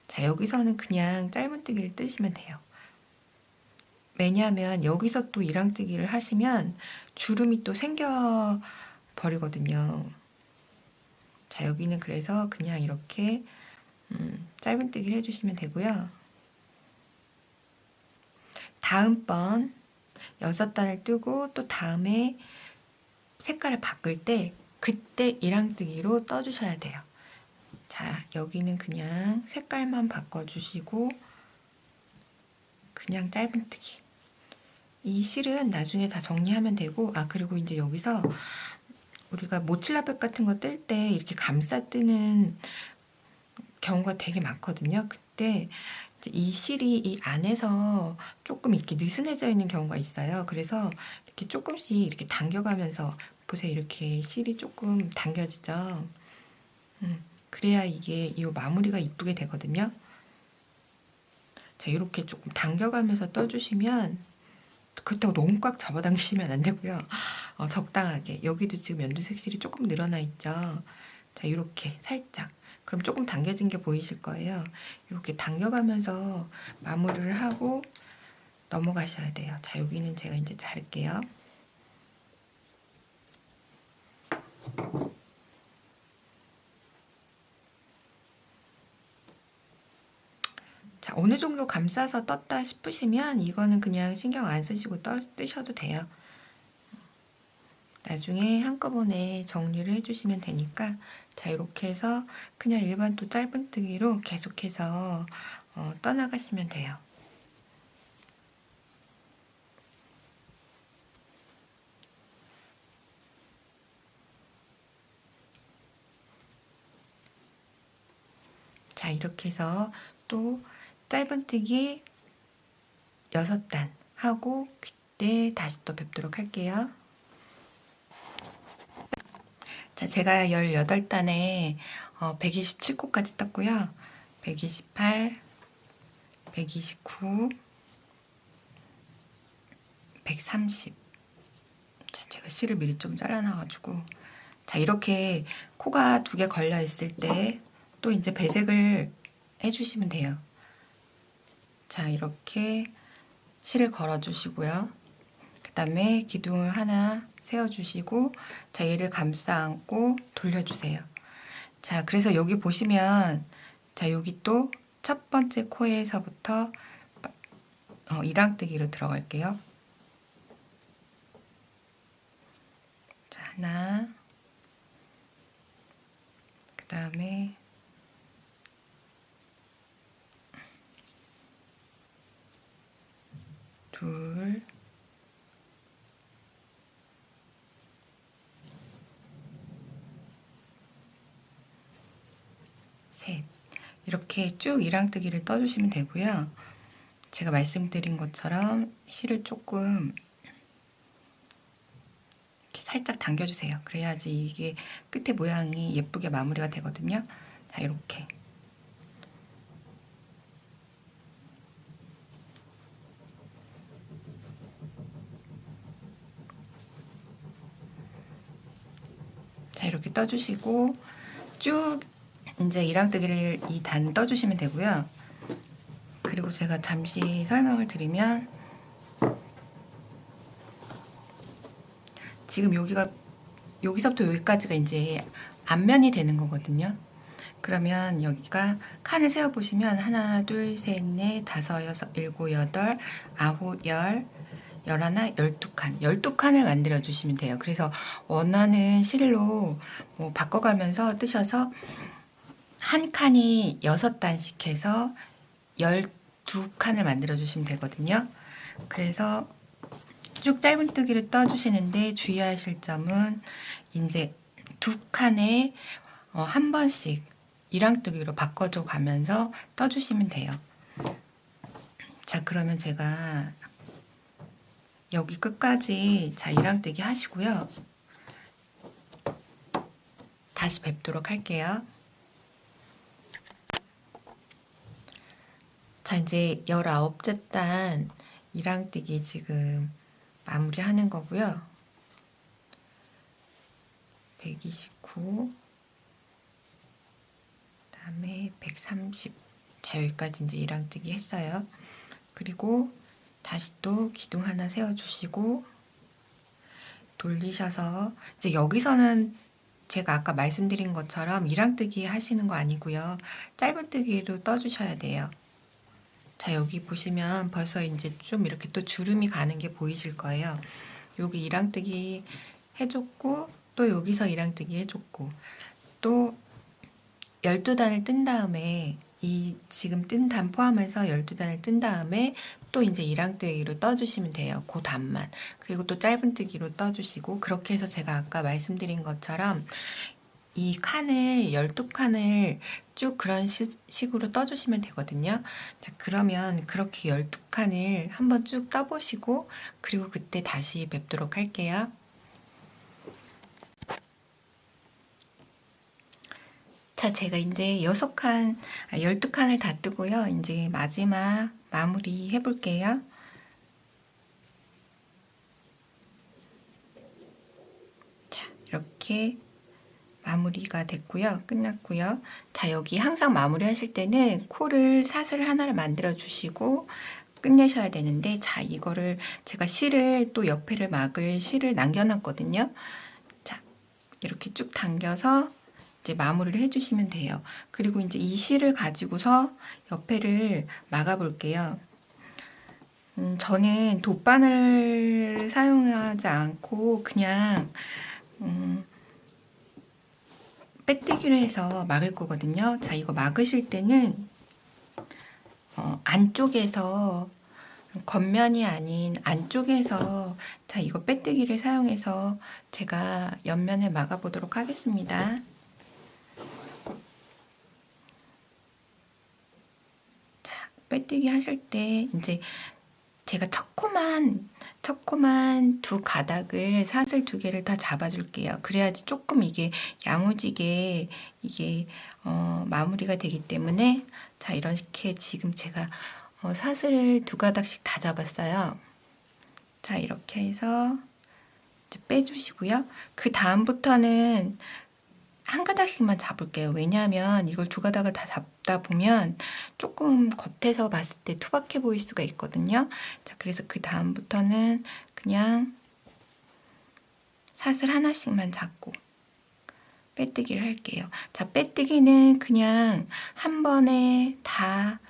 자, 여기서는 그냥 짧은뜨기를 뜨시면 돼요. 왜냐하면 여기서 또 이랑뜨기를 하시면 주름이 또 생겨 버리거든요. 자, 여기는 그래서 그냥 이렇게 짧은뜨기를 해주시면 되고요. 다음번 6단을 뜨고 또 다음에 색깔을 바꿀 때 그때 이랑뜨기로 떠주셔야 돼요. 자, 여기는 그냥 색깔만 바꿔주시고 그냥 짧은뜨기. 이 실은 나중에 다 정리하면 되고, 그리고 이제 여기서 우리가 모칠라백 같은 거 뜰 때 이렇게 감싸 뜨는 경우가 되게 많거든요. 그때 이제 이 실이 이 안에서 조금 이렇게 느슨해져 있는 경우가 있어요. 그래서 이렇게 조금씩 이렇게 당겨가면서 보세요. 이렇게 실이 조금 당겨지죠. 그래야 이게 이 마무리가 이쁘게 되거든요. 자, 이렇게 조금 당겨가면서 떠주시면 그렇다고 너무 꽉 잡아당기시면 안 되고요. 적당하게. 여기도 지금 연두색 실이 조금 늘어나 있죠. 자, 이렇게 살짝. 그럼 조금 당겨진 게 보이실 거예요. 이렇게 당겨가면서 마무리를 하고 넘어가셔야 돼요. 자, 여기는 제가 이제 자를게요. 자, 어느 정도 감싸서 떴다 싶으시면 이거는 그냥 신경 안 쓰시고 뜨셔도 돼요. 나중에 한꺼번에 정리를 해주시면 되니까 자, 이렇게 해서 그냥 일반 또 짧은뜨기로 계속해서 떠나가시면 돼요. 자, 이렇게 해서 또 짧은뜨기 6단 하고 그때 다시 또 뵙도록 할게요. 자, 제가 18단에 127코까지 떴고요. 128, 129, 130. 자, 제가 실을 미리 좀 잘라놔가지고 자, 이렇게 코가 2개 걸려 있을 때 또 이제 배색을 해주시면 돼요. 자, 이렇게 실을 걸어주시고요. 그 다음에 기둥을 하나 세워주시고 자, 얘를 감싸 안고 돌려주세요. 자, 그래서 여기 보시면 자, 여기 또 첫 번째 코에서부터 이랑뜨기로 들어갈게요. 자, 하나, 그 다음에 둘, 셋. 이렇게 쭉 이랑뜨기를 떠주시면 되고요. 제가 말씀드린 것처럼 실을 조금 이렇게 살짝 당겨주세요. 그래야지 이게 끝에 모양이 예쁘게 마무리가 되거든요. 자, 이렇게. 자, 이렇게 떠주시고 쭉 이제 이랑뜨기를 2단 떠주시면 되고요. 그리고 제가 잠시 설명을 드리면 지금 여기서부터 여기까지가 이제 앞면이 되는 거거든요. 그러면 여기가 칸을 세어보시면 하나, 둘, 셋, 넷, 다섯, 여섯, 일곱, 여덟, 아홉, 열, 열하나, 12칸. 12칸을 만들어 주시면 돼요. 그래서 원하는 실로 뭐 바꿔가면서 뜨셔서 한 칸이 6단씩 해서 12칸을 만들어 주시면 되거든요. 그래서 쭉 짧은뜨기를 떠주시는데 주의하실 점은 이제 두 칸에 한 번씩 이랑뜨기로 바꿔줘 가면서 떠주시면 돼요. 자, 그러면 제가 여기 끝까지 자 이랑뜨기 하시고요. 다시 뵙도록 할게요. 자, 이제 19째 단 이랑뜨기 지금 마무리하는 거고요. 129, 그다음에 130. 자, 여기까지 이제 이랑뜨기 했어요. 그리고 다시 또 기둥 하나 세워주시고 돌리셔서 이제 여기서는 제가 아까 말씀드린 것처럼 이랑뜨기 하시는 거 아니고요. 짧은뜨기로 떠주셔야 돼요. 자, 여기 보시면 벌써 이제 좀 이렇게 또 주름이 가는 게 보이실 거예요. 여기 이랑뜨기 해줬고 또 여기서 이랑뜨기 해줬고 또 12단을 뜬 다음에 이 지금 뜬 단 포함해서 12단을 뜬 다음에 또 이제 이랑뜨기로 떠주시면 돼요. 그 단만. 그리고 또 짧은뜨기로 떠주시고 그렇게 해서 제가 아까 말씀드린 것처럼 이 칸을 12칸을 쭉 그런 식으로 떠주시면 되거든요. 자, 그러면 그렇게 12칸을 한번 쭉 떠보시고 그리고 그때 다시 뵙도록 할게요. 자, 제가 이제 12칸을 다 뜨고요. 이제 마지막 마무리 해볼게요. 자, 이렇게 마무리가 됐고요. 끝났고요. 자, 여기 항상 마무리 하실 때는 코를 사슬 하나를 만들어 주시고 끝내셔야 되는데, 자, 이거를 제가 실을 또 옆에를 막을 실을 남겨놨거든요. 자, 이렇게 쭉 당겨서 이제 마무리를 해주시면 돼요. 그리고 이제 이 실을 가지고서 옆에를 막아 볼게요. 저는 돗바늘을 사용하지 않고 그냥 빼뜨기로 해서 막을 거거든요. 자, 이거 막으실 때는 안쪽에서 겉면이 아닌 안쪽에서 자, 이거 빼뜨기를 사용해서 제가 옆면을 막아 보도록 하겠습니다. 자, 빼뜨기 하실 때 이제 제가 첫 코만 두 가닥을 사슬 두 개를 다 잡아줄게요. 그래야지 조금 이게 야무지게 이게 마무리가 되기 때문에 자, 이렇게 지금 제가 사슬을 두 가닥씩 다 잡았어요. 자, 이렇게 해서 이제 빼주시고요. 그 다음부터는 한 가닥씩만 잡을게요. 왜냐하면 이걸 두 가닥을 다 잡다 보면 조금 겉에서 봤을 때 투박해 보일 수가 있거든요. 자, 그래서 그 다음부터는 그냥 사슬 하나씩만 잡고 빼뜨기를 할게요. 자, 빼뜨기는 그냥 한 번에 다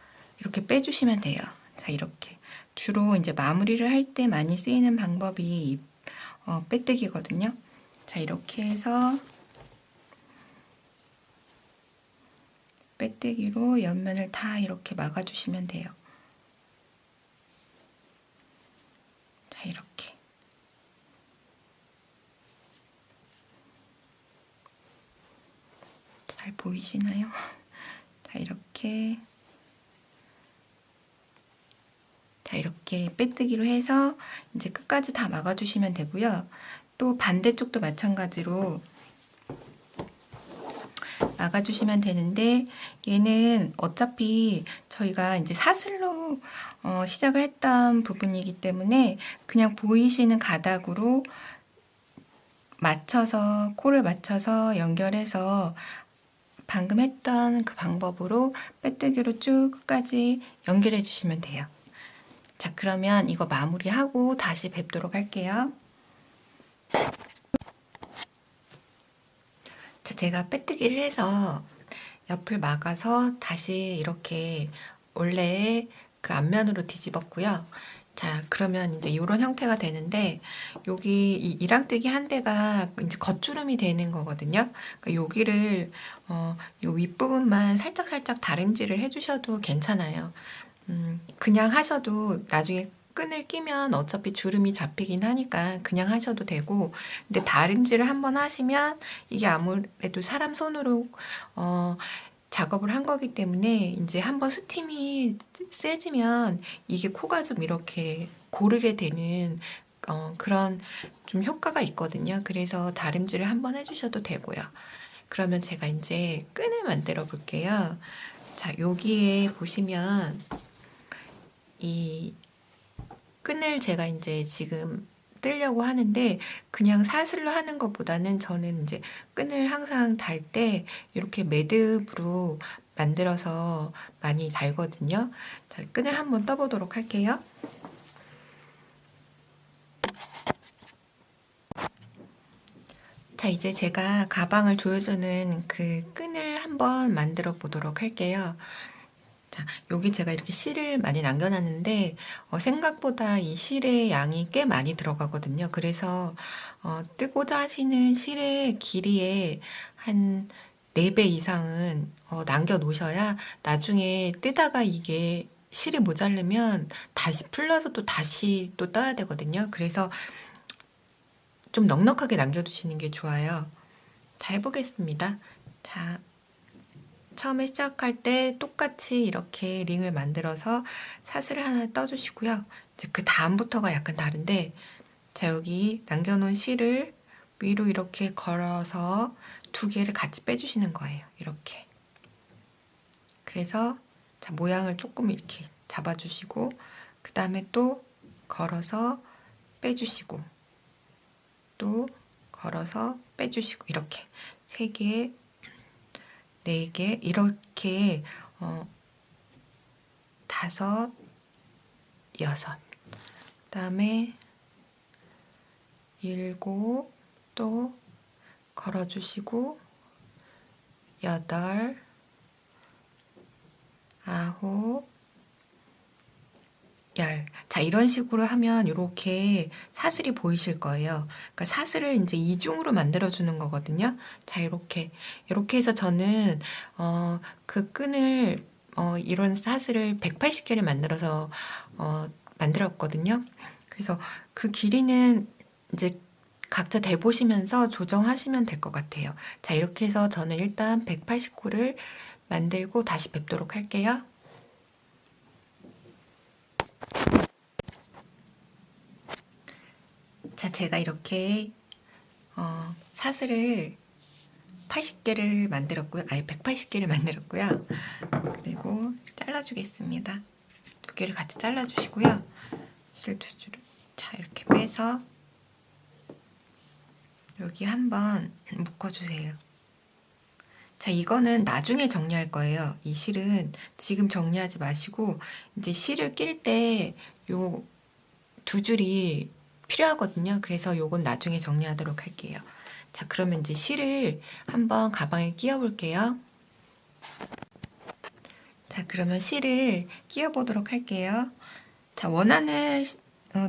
이렇게 빼주시면 돼요. 자, 이렇게 주로 이제 마무리를 할 때 많이 쓰이는 방법이 빼뜨기거든요. 자, 이렇게 해서 빼뜨기로 옆면을 다 이렇게 막아주시면 돼요. 자, 이렇게. 잘 보이시나요? 자, 이렇게 자, 이렇게 빼뜨기로 해서 이제 끝까지 다 막아주시면 되고요. 또 반대쪽도 마찬가지로 막아주시면 되는데, 얘는 어차피 저희가 이제 사슬로 시작을 했던 부분이기 때문에 그냥 보이시는 가닥으로 맞춰서, 코를 맞춰서 연결해서 방금 했던 그 방법으로 빼뜨기로 쭉 끝까지 연결해 주시면 돼요. 자, 그러면 이거 마무리하고 다시 뵙도록 할게요. 자, 제가 빼뜨기를 해서 옆을 막아서 다시 이렇게 원래 그 앞면으로 뒤집었고요. 자, 그러면 이제 이런 형태가 되는데, 여기 이 이랑뜨기 한 대가 이제 겉주름이 되는 거거든요. 그러니까 여기를 요 윗부분만 살짝살짝 다림질을 해주셔도 괜찮아요. 그냥 하셔도 나중에 끈을 끼면 어차피 주름이 잡히긴 하니까 그냥 하셔도 되고, 근데 다림질을 한번 하시면 이게 아무래도 사람 손으로 작업을 한 거기 때문에 이제 한번 스팀이 세지면 이게 코가 좀 이렇게 고르게 되는 그런 좀 효과가 있거든요. 그래서 다림질을 한번 해주셔도 되고요. 그러면 제가 이제 끈을 만들어 볼게요. 자, 여기에 보시면 이 끈을 제가 이제 지금 뜨려고 하는데, 그냥 사슬로 하는 것보다는 저는 이제 끈을 항상 달 때 이렇게 매듭으로 만들어서 많이 달거든요. 자, 끈을 한번 떠보도록 할게요. 자, 이제 제가 가방을 조여주는 그 끈을 한번 만들어 보도록 할게요. 자, 여기 제가 이렇게 실을 많이 남겨놨는데 생각보다 이 실의 양이 꽤 많이 들어가거든요. 그래서 뜨고자 하시는 실의 길이의 한 4배 이상은 남겨 놓으셔야 나중에 뜨다가 이게 실이 모자르면 다시 풀러서 또 다시 또 떠야 되거든요. 그래서 좀 넉넉하게 남겨두시는 게 좋아요. 자, 해보겠습니다. 자, 처음에 시작할 때 똑같이 이렇게 링을 만들어서 사슬을 하나 떠주시고요. 이제 그 다음부터가 약간 다른데, 자, 여기 남겨놓은 실을 위로 이렇게 걸어서 2개를 같이 빼주시는 거예요. 이렇게. 그래서 자, 모양을 조금 이렇게 잡아주시고, 그 다음에 또 걸어서 빼주시고, 또 걸어서 빼주시고, 이렇게 3개, 4개 이렇게 5, 6, 그다음에 7, 또 걸어주시고 8, 9, 10. 자, 이런 식으로 하면 이렇게 사슬이 보이실 거예요. 그러니까 사슬을 이제 이중으로 만들어주는 거거든요. 자, 이렇게 해서 저는 그 끈을 이런 사슬을 180개를 만들어서 만들었거든요. 그래서 그 길이는 이제 각자 대보시면서 조정하시면 될 것 같아요. 자, 이렇게 해서 저는 일단 180코를 만들고 다시 뵙도록 할게요. 자, 제가 이렇게 사슬을 80개를 만들었고요. 아니, 180개를 만들었고요. 그리고 잘라주겠습니다. 2개를 같이 잘라주시고요. 실 2줄을 자, 이렇게 빼서 여기 한번 묶어주세요. 자, 이거는 나중에 정리할 거예요. 이 실은 지금 정리하지 마시고 이제 실을 낄 때 요 2줄이 필요하거든요. 그래서 요건 나중에 정리하도록 할게요. 자, 그러면 이제 실을 한번 가방에 끼워 볼게요. 자, 그러면 실을 끼워 보도록 할게요. 자, 원하는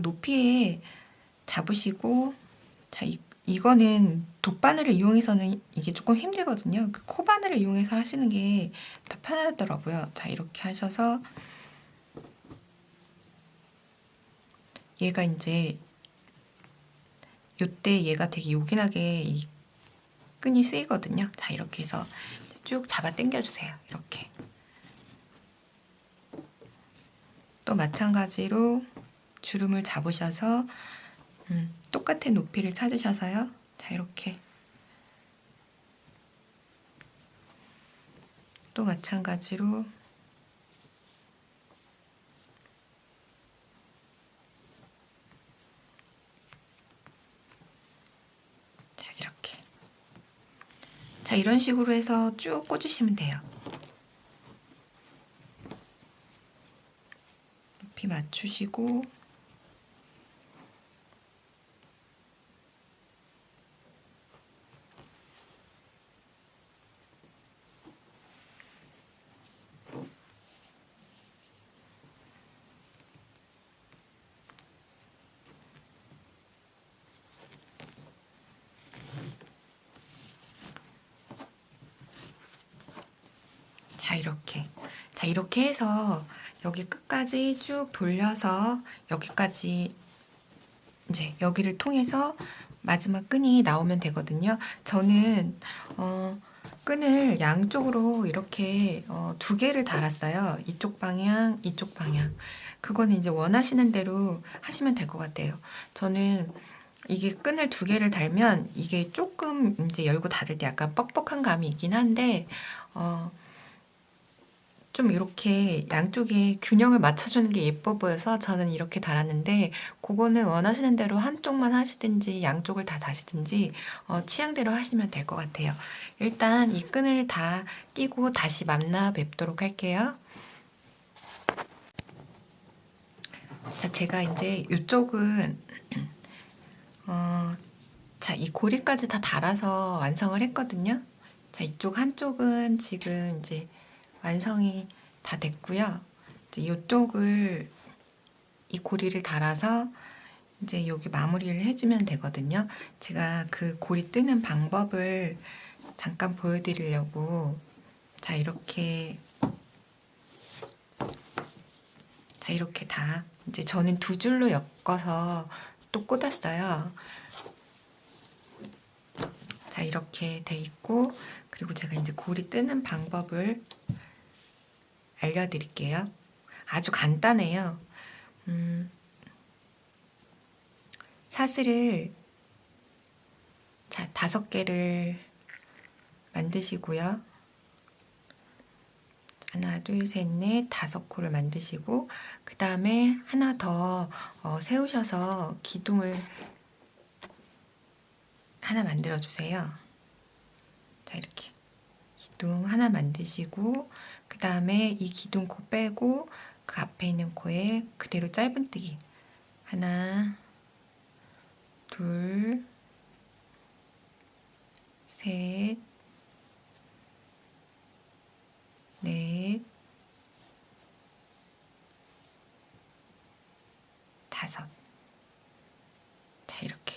높이에 잡으시고, 자, 이거는 돗바늘을 이용해서는 이게 조금 힘들거든요. 그 코바늘을 이용해서 하시는 게 더 편하더라고요. 자, 이렇게 하셔서 얘가 이제 요때 얘가 되게 요긴하게 이 끈이 쓰이거든요. 자, 이렇게 해서 쭉 잡아 당겨 주세요. 이렇게. 또 마찬가지로 주름을 잡으셔서 똑같은 높이를 찾으셔서요. 자, 이렇게 또 마찬가지로 자, 이렇게 자, 이런 식으로 해서 쭉 꽂으시면 돼요. 높이 맞추시고 자, 이렇게. 자, 이렇게 해서 여기 끝까지 쭉 돌려서 여기까지 이제 여기를 통해서 마지막 끈이 나오면 되거든요. 저는 끈을 양쪽으로 이렇게 두 개를 달았어요. 이쪽 방향, 이쪽 방향. 그거는 이제 원하시는 대로 하시면 될 것 같아요. 저는 이게 끈을 두 개를 달면 이게 조금 이제 열고 닫을 때 약간 뻑뻑한 감이 있긴 한데 좀 이렇게 양쪽에 균형을 맞춰주는 게 예뻐 보여서 저는 이렇게 달았는데 그거는 원하시는 대로 한쪽만 하시든지 양쪽을 다 다시든지 취향대로 하시면 될 것 같아요. 일단 이 끈을 다 끼고 다시 만나 뵙도록 할게요. 자, 제가 이제 이쪽은 자, 이 고리까지 다 달아서 완성을 했거든요. 자, 이쪽 한쪽은 지금 이제 완성이 다 됐고요. 이제 이쪽을 이 고리를 달아서 이제 여기 마무리를 해주면 되거든요. 제가 그 고리 뜨는 방법을 잠깐 보여드리려고 자, 이렇게 다 이제 저는 두 줄로 엮어서 또 꽂았어요. 자, 이렇게 돼 있고 그리고 제가 이제 고리 뜨는 방법을 알려드릴게요. 아주 간단해요. 사슬을 자, 5개를 만드시고요. 하나, 둘, 셋, 넷, 5코를 만드시고 그 다음에 하나 더 세우셔서 기둥을 하나 만들어 주세요. 자, 이렇게 기둥 하나 만드시고 그 다음에 이 기둥 코 빼고 그 앞에 있는 코에 그대로 짧은뜨기 하나, 둘, 셋, 넷, 5. 자, 이렇게.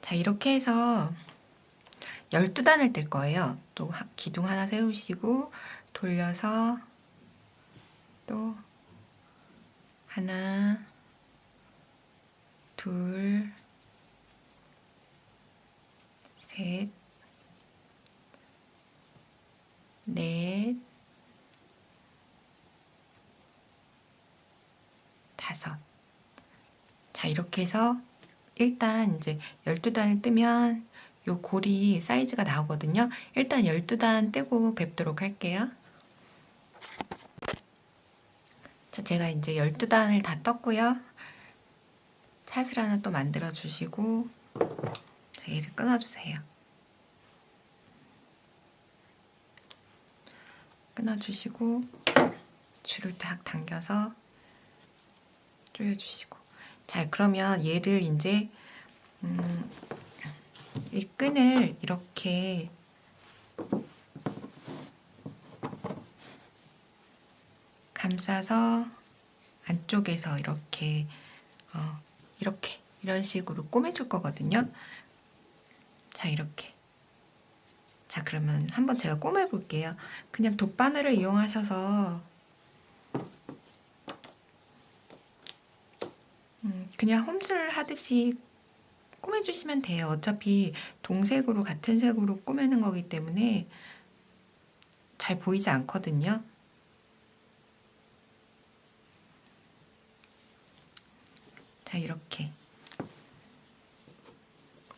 자, 이렇게 해서 12단을 뜰 거예요. 또 기둥 하나 세우시고 돌려서 또 하나, 둘, 셋, 넷, 5. 자, 이렇게 해서 일단 이제 12단을 뜨면 요 고리 사이즈가 나오거든요. 일단 12단 뜨고 뵙도록 할게요. 자, 제가 이제 12단을 다 떴고요. 사슬 하나 또 만들어 주시고 얘를 끊어 주세요. 끊어 주시고 줄을 딱 당겨서 조여 주시고 자, 그러면 얘를 이제 이 끈을 이렇게 감싸서 안쪽에서 이렇게 이런 식으로 꼬매줄 거거든요. 자, 이렇게. 자, 그러면 한번 제가 꼬매 볼게요. 그냥 돗바늘을 이용하셔서 그냥 홈줄 하듯이 꼬매주시면 돼요. 어차피 동색으로 같은 색으로 꼬매는 거기 때문에 잘 보이지 않거든요. 자, 이렇게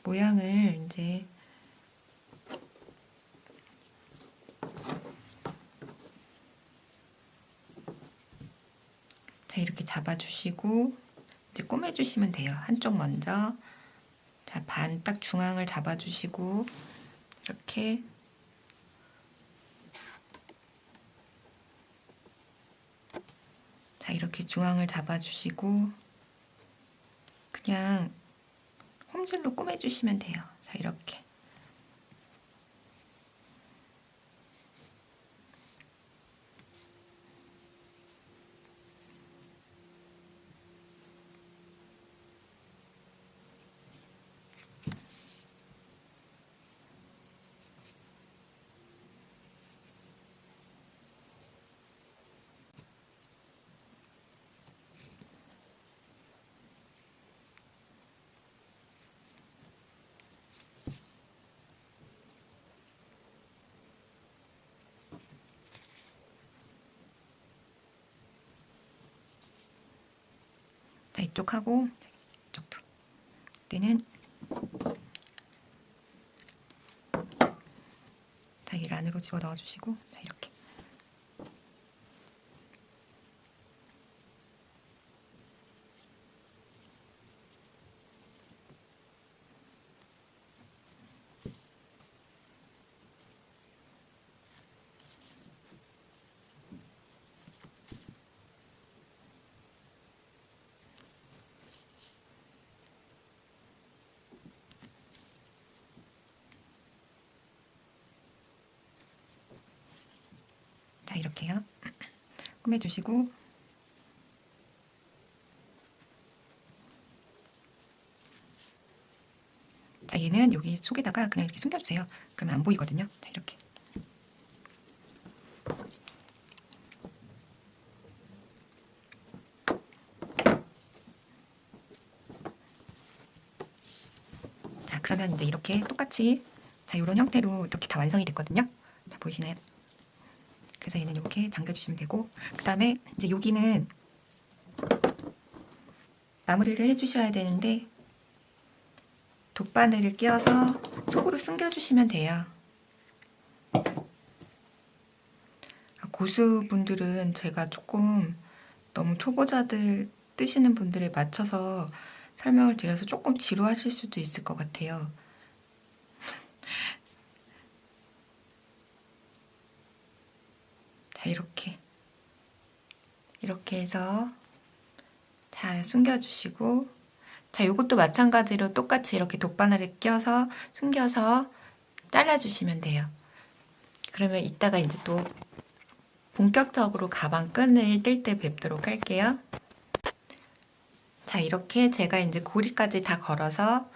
모양을 이제 자, 이렇게 잡아주시고 이제 꼬매주시면 돼요. 한쪽 먼저. 자, 반 딱 중앙을 잡아주시고 이렇게 자, 이렇게 중앙을 잡아주시고 그냥 홈질로 꼬매주시면 돼요. 자, 이렇게. 자, 이쪽 하고 이쪽도. 이때는 자, 이 안으로 집어 넣어주시고 자, 이렇게. 자, 이렇게요. 꾸며주시고 자, 얘는 여기 속에다가 그냥 이렇게 숨겨주세요. 그러면 안 보이거든요. 자, 이렇게. 자, 그러면 이제 이렇게 똑같이 자, 이런 형태로 이렇게 다 완성이 됐거든요. 자, 보이시나요? 그래서 얘는 이렇게 잠겨주시면 되고 그 다음에 이제 여기는 마무리를 해주셔야 되는데 돗바늘을 끼워서 속으로 숨겨주시면 돼요. 고수분들은 제가 조금 너무 초보자들 뜨시는 분들에 맞춰서 설명을 드려서 조금 지루하실 수도 있을 것 같아요. 자, 이렇게 해서 잘 숨겨주시고 자, 요것도 마찬가지로 똑같이 이렇게 돗바늘을 껴서 숨겨서 잘라주시면 돼요. 그러면 이따가 이제 또 본격적으로 가방 끈을 뜰 때 뵙도록 할게요. 자, 이렇게 제가 이제 고리까지 다 걸어서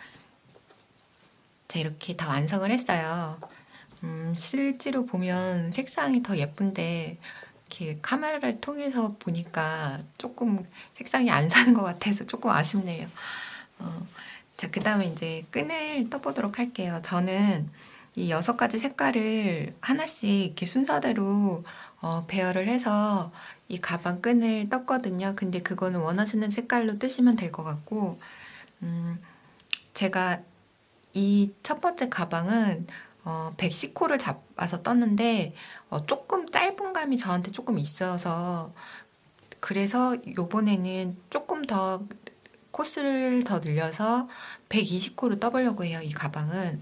자, 이렇게 다 완성을 했어요. 실제로 보면 색상이 더 예쁜데 이렇게 카메라를 통해서 보니까 조금 색상이 안 사는 것 같아서 조금 아쉽네요. 자, 그 다음에 이제 끈을 떠보도록 할게요. 저는 이 6가지 색깔을 하나씩 이렇게 순서대로 배열을 해서 이 가방 끈을 떴거든요. 근데 그거는 원하시는 색깔로 뜨시면 될 것 같고, 제가 이 첫 번째 가방은 110호를 잡아서 떴는데 조금 짧은 감이 저한테 조금 있어서 그래서 요번에는 조금 더 코스를 더 늘려서 120호를 떠보려고 해요. 이 가방은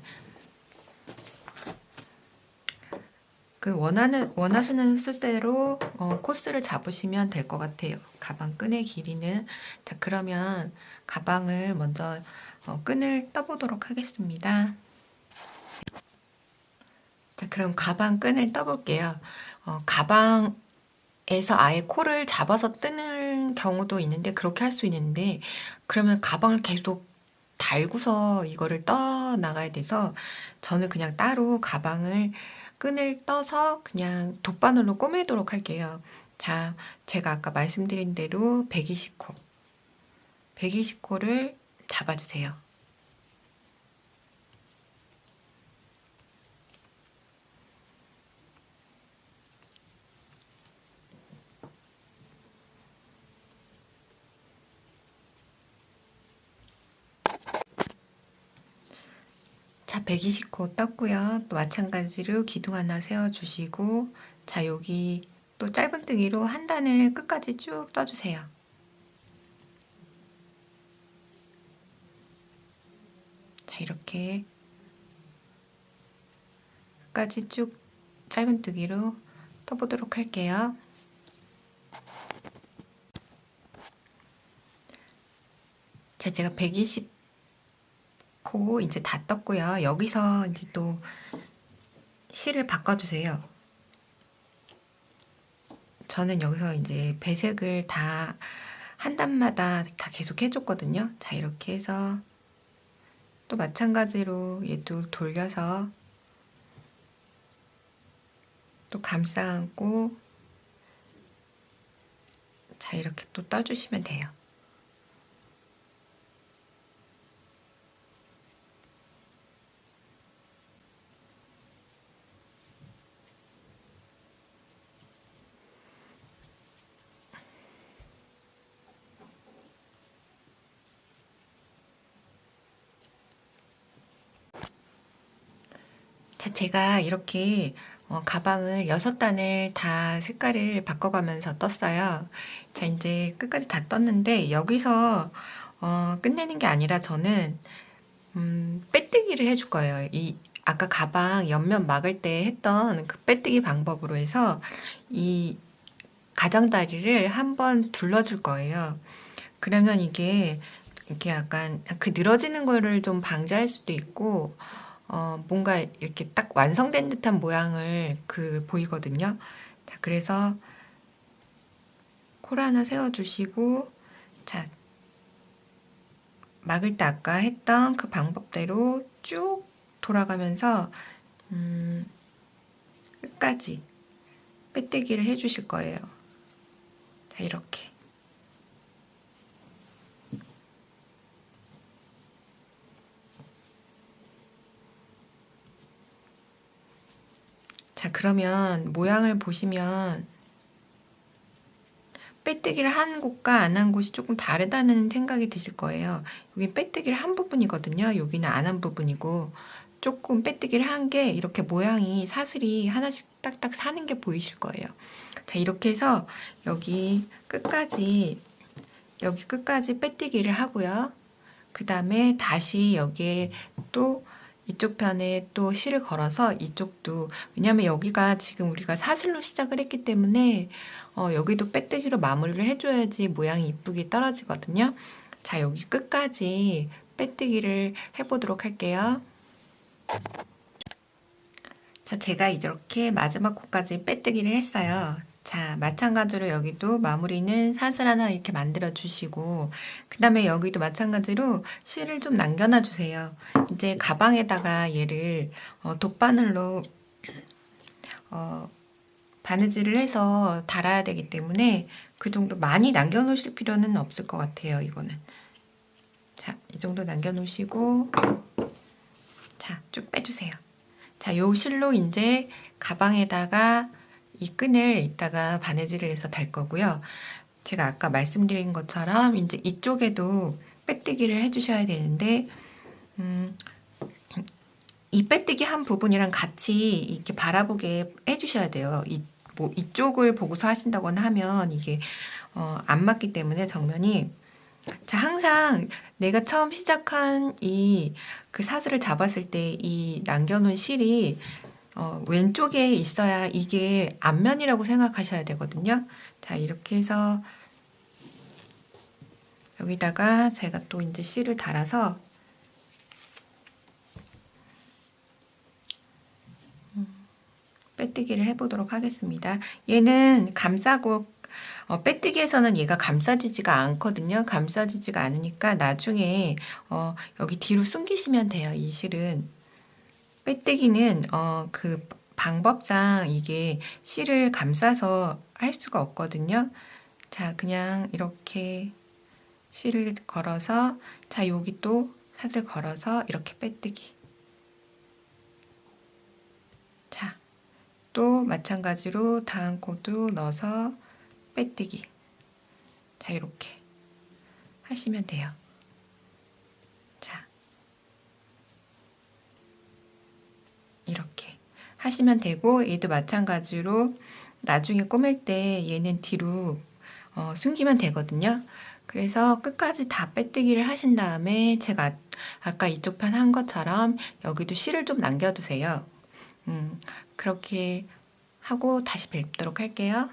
그 원하시는 수대로 코스를 잡으시면 될 것 같아요. 가방 끈의 길이는 자, 그러면 가방을 먼저 끈을 떠보도록 하겠습니다. 자, 그럼 가방 끈을 떠볼게요. 가방에서 아예 코를 잡아서 뜨는 경우도 있는데 그렇게 할 수 있는데 그러면 가방을 계속 달고서 이거를 떠 나가야 돼서 저는 그냥 따로 가방을 끈을 떠서 그냥 돗바늘로 꼬매도록 할게요. 자, 제가 아까 말씀드린 대로 120호 120호를 잡아주세요. 자, 120코 떴고요. 또 마찬가지로 기둥 하나 세워주시고, 자, 여기 또 짧은뜨기로 한 단을 끝까지 쭉 떠주세요. 자, 이렇게 끝까지 쭉 짧은뜨기로 떠보도록 할게요. 자, 제가 120코 이제 다 떴고요. 여기서 이제 또 실을 바꿔주세요. 저는 여기서 이제 배색을 다 한 단마다 다 계속 해줬거든요. 자, 이렇게 해서 또 마찬가지로 얘도 돌려서 또 감싸 안고, 자, 이렇게 또 떠주시면 돼요. 자, 제가 이렇게 가방을 6단을 다 색깔을 바꿔가면서 떴어요. 자, 이제 끝까지 다 떴는데 여기서 끝내는 게 아니라 저는 빼뜨기를 해줄 거예요. 이 아까 가방 옆면 막을 때 했던 그 빼뜨기 방법으로 해서 이 가장다리를 한번 둘러줄 거예요. 그러면 이게 이렇게 약간 그 늘어지는 거를 좀 방지할 수도 있고, 뭔가 이렇게 딱 완성된 듯한 모양을 보이거든요. 자, 그래서 콜 하나 세워주시고, 자, 막을 때 아까 했던 그 방법대로 쭉 돌아가면서, 끝까지 빼뜨기를 해주실 거예요. 자, 이렇게. 자, 그러면 모양을 보시면 빼뜨기를 한 곳과 안 한 곳이 조금 다르다는 생각이 드실 거예요. 여기 빼뜨기를 한 부분이거든요. 여기는 안 한 부분이고, 조금 빼뜨기를 한 게 이렇게 모양이 사슬이 하나씩 딱딱 사는 게 보이실 거예요. 자, 이렇게 해서 여기 끝까지 빼뜨기를 하고요. 그 다음에 다시 여기에 또 이쪽 편에 또 실을 걸어서 이쪽도, 왜냐면 여기가 지금 우리가 사슬로 시작을 했기 때문에 여기도 빼뜨기로 마무리를 해줘야지 모양이 이쁘게 떨어지거든요. 자, 여기 끝까지 빼뜨기를 해보도록 할게요. 자, 제가 이렇게 마지막 코까지 빼뜨기를 했어요. 자, 마찬가지로 여기도 마무리는 사슬 하나 이렇게 만들어 주시고, 그 다음에 여기도 마찬가지로 실을 좀 남겨놔 주세요. 이제 가방에다가 얘를 돗바늘로 바느질을 해서 달아야 되기 때문에 그 정도 많이 남겨 놓으실 필요는 없을 것 같아요, 이거는. 자, 이 정도 남겨 놓으시고, 자, 쭉 빼주세요. 자, 요 실로 이제 가방에다가 이 끈을 이따가 바느질을 해서 달 거고요. 제가 아까 말씀드린 것처럼 이제 이쪽에도 빼뜨기를 해주셔야 되는데, 이 빼뜨기 한 부분이랑 같이 이렇게 바라보게 해주셔야 돼요. 뭐 이쪽을 보고서 하신다거나 하면 이게 안 맞기 때문에 정면이. 자, 항상 내가 처음 시작한 그 사슬을 잡았을 때 이 남겨놓은 실이 왼쪽에 있어야 이게 앞면이라고 생각하셔야 되거든요. 자, 이렇게 해서 여기다가 제가 또 이제 실을 달아서 빼뜨기를 해보도록 하겠습니다. 얘는 감싸고 빼뜨기에서는 얘가 감싸지지가 않거든요. 감싸지지가 않으니까 나중에 여기 뒤로 숨기시면 돼요. 이 실은. 빼뜨기는 그 방법상 이게 실을 감싸서 할 수가 없거든요. 자, 그냥 이렇게 실을 걸어서, 자, 여기 또 사슬 걸어서 이렇게 빼뜨기. 자, 또 마찬가지로 다음 코도 넣어서 빼뜨기. 자, 이렇게 하시면 돼요. 자, 하시면 되고, 얘도 마찬가지로 나중에 꾸밀 때 얘는 뒤로 숨기면 되거든요. 그래서 끝까지 다 빼뜨기를 하신 다음에 제가 아까 이쪽 편 한 것처럼 여기도 실을 좀 남겨두세요. 그렇게 하고 다시 뵙도록 할게요.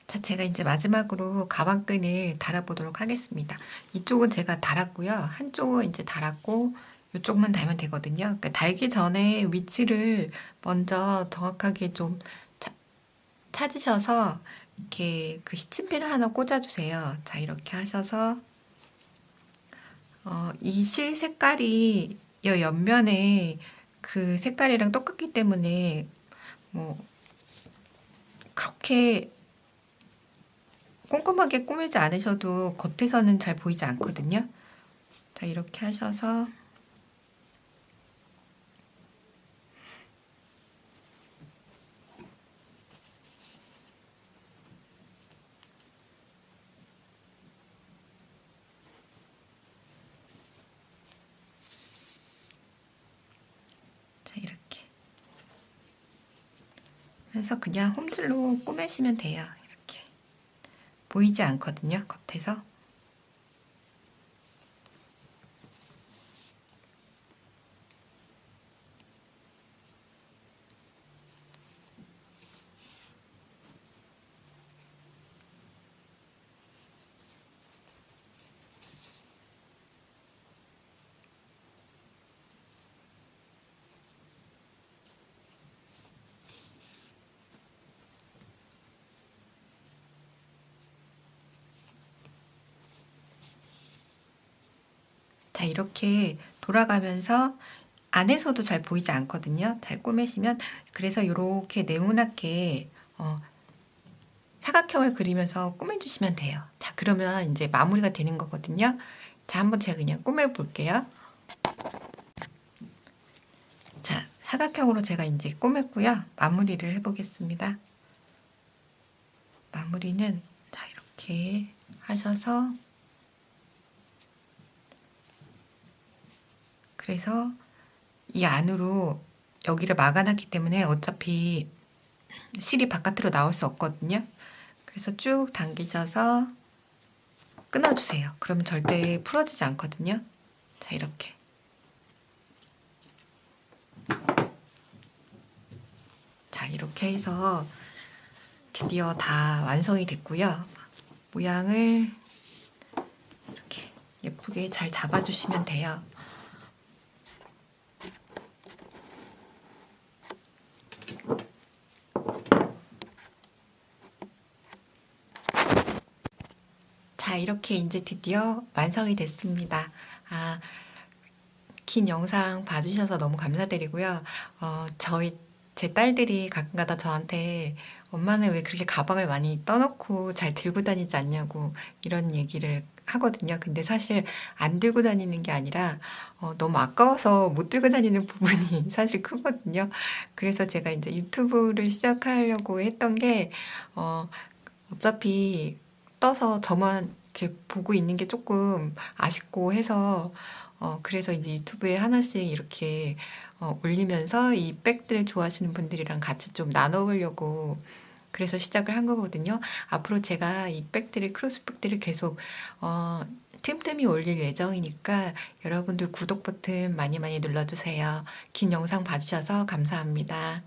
자, 제가 이제 마지막으로 가방끈을 달아보도록 하겠습니다. 이쪽은 제가 달았고요. 한쪽은 이제 달았고, 이쪽만 달면 되거든요. 그러니까 달기 전에 위치를 먼저 정확하게 좀 찾으셔서 이렇게 그 시침핀을 하나 꽂아주세요. 자, 이렇게 하셔서 이 실 색깔이 이 옆면에 그 색깔이랑 똑같기 때문에 뭐 그렇게 꼼꼼하게 꾸미지 않으셔도 겉에서는 잘 보이지 않거든요. 자, 이렇게 하셔서 자, 이렇게 해서 그냥 홈질로 꾸미시면 돼요. 이렇게 보이지 않거든요, 겉에서. 자, 이렇게 돌아가면서 안에서도 잘 보이지 않거든요. 잘 꾸미시면. 그래서 이렇게 네모나게 사각형을 그리면서 꾸며주시면 돼요. 자, 그러면 이제 마무리가 되는 거거든요. 자, 한번 제가 그냥 꾸며볼게요. 자, 사각형으로 제가 이제 꾸몄고요. 마무리를 해보겠습니다. 마무리는 자, 이렇게 하셔서 그래서 이 안으로 여기를 막아놨기 때문에 어차피 실이 바깥으로 나올 수 없거든요. 그래서 쭉 당기셔서 끊어주세요. 그러면 절대 풀어지지 않거든요. 자, 이렇게. 자, 이렇게 해서 드디어 다 완성이 됐고요. 모양을 이렇게 예쁘게 잘 잡아주시면 돼요. 자, 이렇게 이제 드디어 완성이 됐습니다. 긴 영상 봐주셔서 너무 감사드리고요. 제 딸들이 가끔가다 저한테 엄마는 왜 그렇게 가방을 많이 떠놓고 잘 들고 다니지 않냐고 이런 얘기를 하거든요. 근데 사실 안 들고 다니는 게 아니라 너무 아까워서 못 들고 다니는 부분이 사실 크거든요. 그래서 제가 이제 유튜브를 시작하려고 했던 게 어차피 떠서 저만 이렇게 보고 있는 게 조금 아쉽고 해서 그래서 이제 유튜브에 하나씩 이렇게 올리면서 이 백들 좋아하시는 분들이랑 같이 좀 나눠보려고 그래서 시작을 한 거거든요. 앞으로 제가 이 백들을, 크로스백들을 계속 틈틈이 올릴 예정이니까 여러분들 구독 버튼 많이 많이 눌러주세요. 긴 영상 봐주셔서 감사합니다.